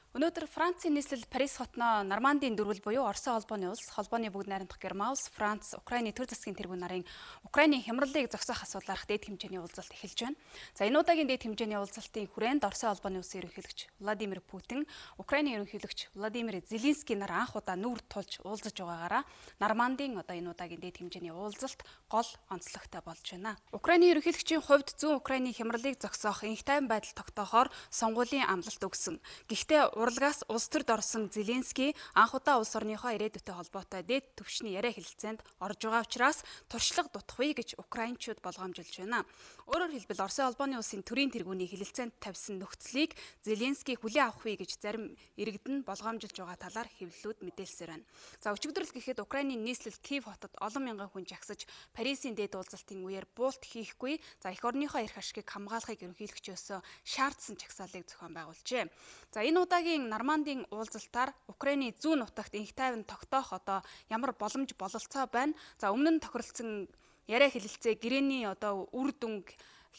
Өнөөдөр Францын нийслэл Парис хотноо Нормандийн дөрвөл буюу Оросын холбооны улс, холбооны бүгд найрамдах Германус, Франц, Украины төр засгийн тэргүүн нарын Украины хямралыг зогсоох асуудлаарх дээд хэмжээний уулзалт эхэлж байна. За энэ удаагийн дээд хэмжээний уулзалтын хүрээнд Оросын холбооны улсын ерөнхийлөгч Владимир Путин, Украины ерөнхийлөгч Владимир Зеленский нар анх удаа нүүр тулж уулзаж байгаагаараа Нормандийн энэ удаагийн дээд хэмжээний уулзалт гол онцлогтой болж байна. Украины ерөнхийлөгчийн хувьд зүүн Украины хямралыг зогсоох энх тайван байдал тогтоохоор сонгуулийн амлалт өгсөн. Гэхдээ урлагаас улс төрд орсон Зеленский анх удаа улс орныхоо ирээдүйтэй холбоотой дээд түвшний яриа хэлэлцээнд орж байгаа учраас туршлага дутахгүй гэж украинчууд болгоомжилж байна. Өөрөөр хэлбэл Оросын холбооны улсын төрийн тэргүүний хэлэлцээнд тавьсан нөхцөлийг Зеленский хүлээн авахгүй гэж зарим иргэд нь болгоомжилж байгаа талаар хэвлэлүүд мэдээлсээр байна. За өчигдрөл гэхэд Украины нийслэл Киев хотод олон мянган хүн жагсаж Парисын дээд уулзалтын үеэр буулт хийхгүй, за эх орныхоо эрх ашигыг хамгаалахыг ерөнхийлөгчөөсөө шаардсан чагсаалыг зохион байгуулжээ. За энэ удаагийн Нормандийн уулзалтаар Украины зүүн нутагт энх тайван тогтоох ямар боломж бололцоо байна. За өмнө нь тохиролцсон яриа хэлэлцээ гэрээний үр дүн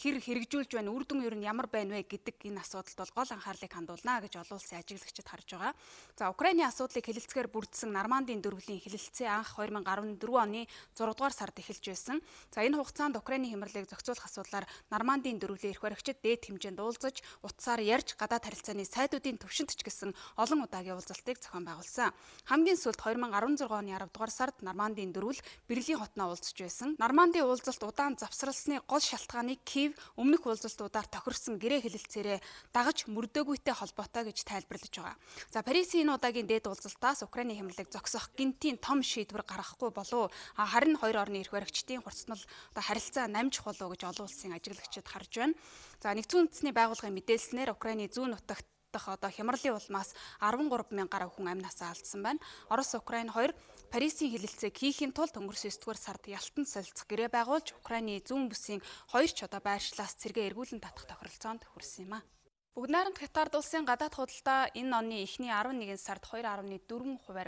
хэрэгжүүлж байна, үр дүн ер нь ямар байна вэ гэдэг энэ асуудалд бол гол анхаарлыг хандуулна гэж олон улсын ажиглагчид харж байгаа. За Украины асуудлыг хэлэлцгээр бүрдсэн Нормандийн дөрвөлийн хэлэлцээ анх 2014 оны 6 дугаар сард эхэлж байсан. За энэ хугацаанд Украины хямралыг зохицуулах асуудлаар Нормандийн дөрвөлийн эрх баригчид дээд хэмжээнд уулзаж, утсаар ярьж гадаад харилцааны сайдуудын төвшинт ч гэсэн олон удаагийн уулзалтыг зохион байгуулсан. Хамгийн сүүлд 2016 оны 10 дугаар сард Нормандийн дөрвөл Берлин хотноо уулзж байсан. Нормандийн уулзалт удаан завсралсны гол шалтгааныг өмнөх уулзалтуудаар тохирсон гэрээ хэлэлцээрээ дагаж мөрдөөгүйтэй холбоотой гэж тайлбарлаж байгаа. За Парисын энэ удаагийн дээд уулзалтаас Украины хямралыг зогсоох гинтийн том шийдвэр гаргахгүй болов. Харин хоёр орны эрх баригчдын хурцмал харилцаа намжих болов гэж олон улсын ажиглагчид харж байна. За Нэгдсэн үндэсний байгууллагын мэдээлснээр Украины зүүн нутагт хямралын улмаас 13 мянган хүн амнасаа алдсан байна. Орос, Украин хоёр Парисын хэлэлцээг хийхийн тулд өнгөрсөн 9 дугаар сард Ялтанд солилцох гэрээ байгуулж Украины зүүн бүсийн хоёр ч байршлаас цэргээ эргүүлэн татах тохиролцоонд хүрсэн юм а. Бүгд найрамд Хятад улсын гадаад худалдаа энэ оны эхний 11 сард 2.4%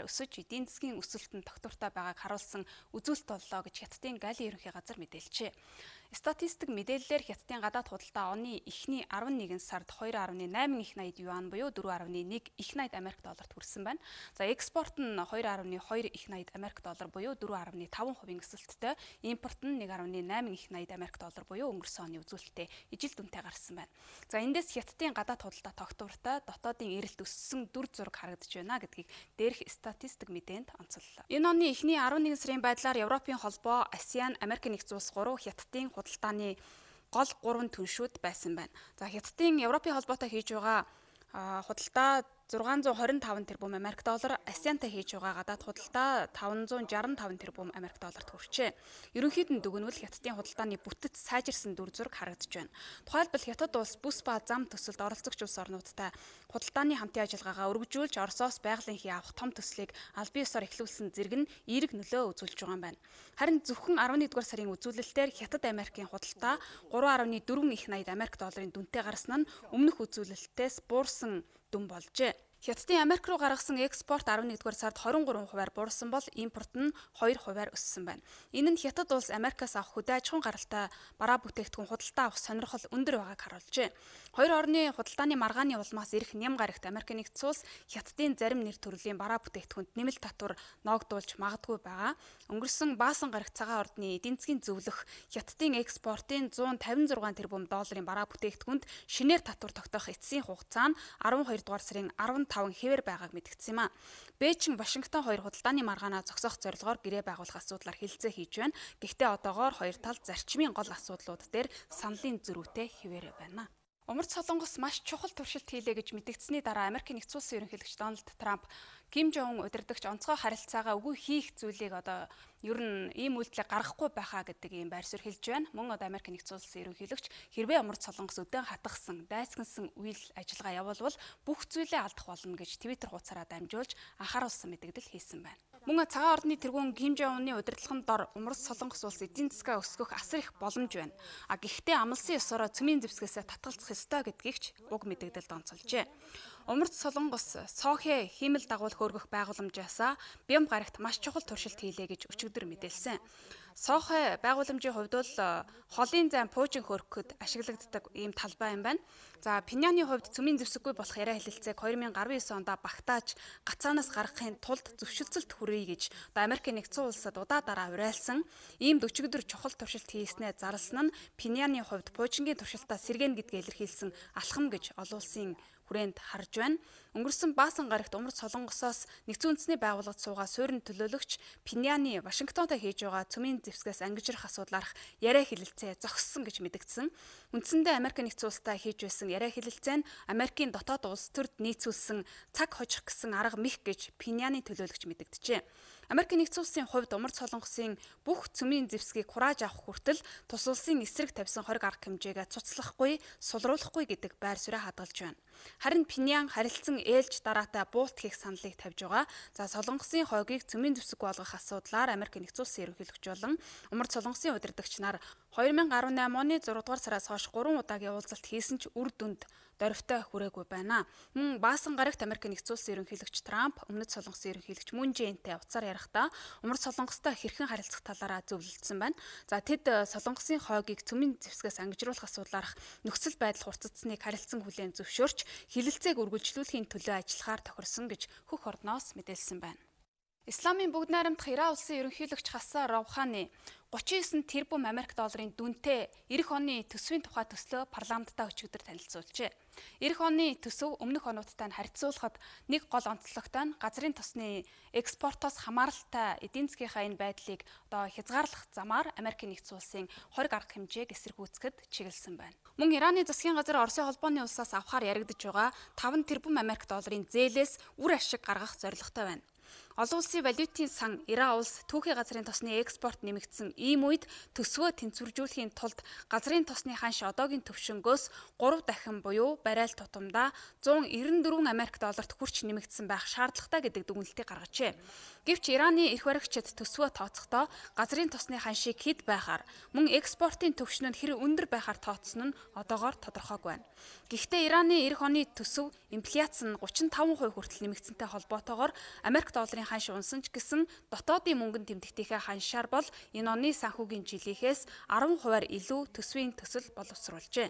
өсөж эдийн засгийн өсөлтөнд тогтвортой байгааг харуулсан үзүүлэлт боллоо гэж Хятадын Галийн ерөнхий газар мэдээлжээ. Статистик мэдээллээр Хятадын гадаад худалдаа оны эхний 11 сард 2.8 их найд юан буюу 4.1 их найд Америк долларт хүрсэн байна. За экспорт нь 2.2 их найд Америк доллар буюу 4.5% өсөлттэй, импорт нь 1.8 их найд Америк доллар буюу өнгөрсөн оны үзүүлэлтээ ижил дүнтэй гарсан байна. За эндээс Хятадын гадаад худалдаа тогтвортой, дотоодын эрэлт өссөн дүр зураг харагдаж байна гэдгийг дээрх статистик мэдээнд онцоллоо. Энэ оны эхний 11 сарын байдлаар Европын холбоо, ASEAN, Америк нэгдсэн улс 3 Хятадын худалдааны гол 3 түншүүд байсан байна. За Хятадын Европын холбоотой хийж байгаа худалдаа 625 тэрбум Америк доллар, ASEAN-тай хийж байгаа гадаад худалдаа 565 тэрбум Америк долларт хүрчээ. Ерөнхийд нь дүгнвэл Хятадын худалдааны бүтэц сайжирсан дүр зураг харагдаж байна. Тухайлбал Хятад улс бүс ба зам төсөлд оролцогч улс орнуудтай худалдааны хамтын ажиллагаагаа өргөжүүлж Оросоос байгалийн авах том төслийг аль бие ёсоор эхлүүлсэн зэрэг нь эерэг нөлөө үзүүлж байгаа юм байна. Харин зөвхөн 11-р сарын үзүүлэлтээр Хятад Америкийн худалдаа 3.4 их найд Америк долларын дүнтэй гарсан нь өмнөх үзүүлэлтээс буурсан дүн болжээ. Хятадын Америк руу гаргасан экспорт 11-р сард 23%-аар буурсан бол импорт нь 2%-аар өссөн байна. Энэ нь Хятад улс Америкаас авах хөдөө аж ахуйн гаралтай бараа бүтээгдэхүүн худалдаа авах сонирхол өндөр байгааг харуулжээ. Хоёр орны худалдааны маргааны улмаас ирэх ням гарагт Америк нэгдсэн улс Хятадын зарим нэр төрлийн бараа бүтээгдэхүүнд нэмэлт татвар ногдуулж магадгүй байгаа. Өнгөрсөн баасан гарагт цагаан ордны эдийн засгийн зөвлөх Хятадын экспортын 156 тэрбум долларын бараа бүтээгдэхүүнд шинээр татвар тогтоох эцсийн хугацаа нь 12 дугаар сарын 15 хэвээр байгааг мэдгдсэн юм а. Бээжин, Вашингтон хоёр худалдааны маргаанаа зогсоох зорилгоор гэрээ байгуулах асуудлаар хэлцээ хийж байна. Гэхдээ одоогоор хоёр тал зарчмын гол асуудлууд дээр саналын зөрүүтэй хэвээр байна. Умард Солонгос маш чухал туршилт хийлээ гэж мэдгдсэний дараа Америк нэгдсэн улсын ерөнхийлөгч Дональд Трамп Ким Жон ун удирдагч онцгой харилцаагаа үгүй хийх зүйлийг одоо ер нь ийм үйлдэлийг гаргахгүй байхаа гэдэг ийм байр суурь хэлж байна. Мөн одоо Америк нэгдсэн улсын ерөнхийлөгч хэрвээ Умард Солонгос өдөө хатгсан, дайсгансан үйл ажиллагаа явуулвал бүх зүйлээ алдах болно гэж Твиттер хуудасаараа дамжуулж анхааруулсан мэдээлэл хийсэн байна. Мөн цагаан ордны тэргүүн Ким Жон уны удирдлагын дор Умард Солонгос улс эдийн засгаа өсгөх асар их боломж байна. Гэхдээ амлсан ёсороо цөмийн зэвсгээс татгалзах ёстой гэдгийг ч уг мэдээлэлд онцолжээ. Умард Солонгос Сохи хиймэл дагуул хөөргөх байгууламжаасаа бям гарагт маш чухал туршилт хийлээ гэж өчигдөр мэдээлсэн. Сохи байгууламжийн хувьд бол холын зайн пуужин хөрөхөд ашиглагддаг ийм талбай юм байна. За Пиняны хувьд цөмийн зэвсэггүй болох яриа хэлэлцээг 2019 онд багтааж гацаанаас гаргахын тулд зөвшөлтсөлт хүргэе гэж Америк нэгдсэн улсад удаа дараа уриалсан. Ийм өчигдөр чухал туршилт хийснээ зарласан нь Пиняны хувьд пуужингийн туршилтаа сэргэнэ гэдгийг илэрхийлсэн алхам гэж олон улсын хүрээнд харж байна. Өнгөрсөн баасан гарагт Умард Солонгосоос нэгдсэн үндэсний байгууллагад суугаа суурин төлөөлөгч Пиняны Вашингтонтой хийж байгаа цөмийн зэвсгээс ангижрах асуудлаарх яриа хэлэлцээ зогссон гэж мэдгдсэн. Үндсэндээ Америк нэгдсэн улстай хийж байсан яриа хэлэлцээ нь Америкийн дотоод улс төрд нийцүүлсэн цаг хожих гэсэн арга мэх гэж Пиняны төлөөлөгч мэдгджээ. Америк нэгдсэн улсын хувьд Умард Солонгосын бүх цөмийн зэвсгийг хурааж авах хүртэл тус улсын эсрэг тавьсан хориг арга хэмжээгээ цуцлахгүй, сулруулахгүй гэдэг байр суурь хадгалж байна. Харин Пинян харилцан ээлж дараатай буулт хийх саналыг тавьж байгаа. За Солонгосын хойгийг цөмийн зэвсэг болгох асуудлаар Америк нэгдсэн улсын ерөнхийлөгч болон Умард Солонгосын удирдагч нар 2018 оны 6 дугаар сараас хойш 3 удаагийн уулзалт хийсэн ч үр дүнд дорвитой хүрээгүй байна. Мөн баасан гарагт Америк нэгдсэн улсын ерөнхийлөгч Трамп Өмнөд Солонгосын ерөнхийлөгч Мун Жээнтэй уцаар ярихдаа Умард Солонгостой хэрхэн харилцах талаараа зөвлөлдсөн байна. За тэд Солонгосын хойгийг цөмийн зэвсгээс ангижруулах асуудлаарх нөхцөл байдал хурцдсныг харилцан хүлээн зөвшөөрч хилэлцээг үргэлжлүүлэхийн төлөө ажиллахаар тохирсон гэж хөх ордноос мэдээлсэн байна. Исламын бүгд найрамдах Иран улсын ерөнхийлөгч Хасан Роухани 39 тэрбум Америк долларын дүнтэй эх оны төсвийн тухай төслөө парламенттай өчигдөр танилцуулжээ. Эх оны төсөв өмнөх онуудтай нь харьцуулахад нэг гол онцлогтой нь газрын тосны экспортоос хамааралтай эдийн засгийнхаа энэ байдлыг одоо хязгаарлах замаар Америк нэгдсэн улсын хориг арга хэмжээг эсэргүүцэхэд чиглэсэн байна. Мөн Ираны засгийн газар Оросын холбооны улсаас авахар яригдж байгаа 5 тэрбум Америк долларын зээлээс үр ашиг гаргах зорилготой байна. Олон улсын валютын сан Иран улс түүхий газрын тосны экспорт нэмэгдсэн ийм үед төсвөө тэнцвэржүүлэхийн тулд газрын тосны ханш одоогийн төвшнгөөс 3 дахин буюу барайл тутамдаа 194 Америк долларт хүрч нэмэгдсэн байх шаардлагатай гэдэг дүгнэлтийг гаргажээ. Гэвч Ираны эрх баригчид төсвөө тооцохдоо газрын тосны ханшийг хэд байхаар мөн экспортын түвшин нь хэр өндөр байхаар тооцсон нь одоогоор тодорхойгүй байна. Гэхдээ Ираны эх оны төсөв инфляц нь 35% хүртэл нэмэгдсэнтэй холбоотойгоор Америк долларын ханш унсан ч гэсэн дотоодын мөнгөнд тэмдэгтийнхээ ханшаар бол энэ оны санхүүгийн жилийнхээс 10%-аар илүү төсвийн төсөл боловсруулжээ.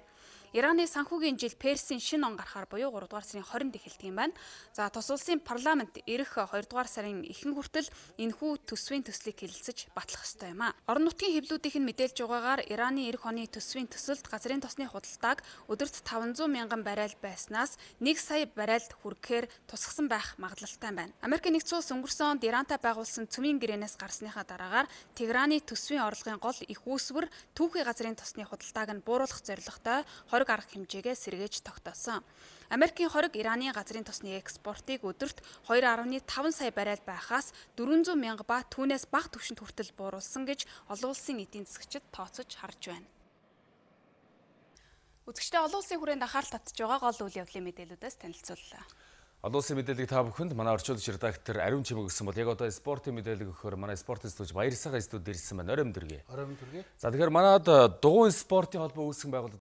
Ираны санхүүгийн жил Персийн шинэ он гарахаар буюу 3 дугаар сарын 20-нд эхэлдэг юм байна. За тус улсын парламент ирэх 2 дугаар сарын ихэнх хүртэл энэхүү төсвийн төслийг хэлэлцэж батлах ёстой юм а. Орон нутгийн хэвлүүдийнх нь мэдээлж байгаагаар Ираны эх оны төсвийн төсөлд газрын тосны худалдааг өдөрт 500 мянган барайл байснаас 1 сая барайлд хүрэхээр тусгасан байх магадлалтай байна. Америк нэгдсэн улс өнгөрсөн онд Ирантай байгуулсан цөмийн гэрээнээс гарсныхаа дараагаар Тегераны төсвийн орлогын гол их үүсвэр түүхий газрын тосны худалдааг нь бууруулах зорилготой хориг арга хэмжээгээ сэргээж тогтоосон. Америкийн хориг Ираны газрын тосны экспортыг өдөрт 2.5 сая барайл байхаас 400 мянга ба түүнээс бага түвшинд хүртэл бууруулсан гэж олон улсын эдийн засгчид тооцож харж байна. Үзэгчдээ олон улсын хүрээнд анхаарал татж байгаа гол үйл явдлын мэдээлүүдээс танилцууллаа. Олон улсын мэдээллийг та бүхэнд манай орчуулагч редактор Ариун Чимэг өгсөн бол яг одоо спортын мэдээлэл өгөхөөр манай спортын студиж Баярсагаа студид ирсэн байна. Орой өдргөө. Орой өдргөө. За тэгэхээр манайд дугуйн спортын холбоо үүсгэн байгуулалт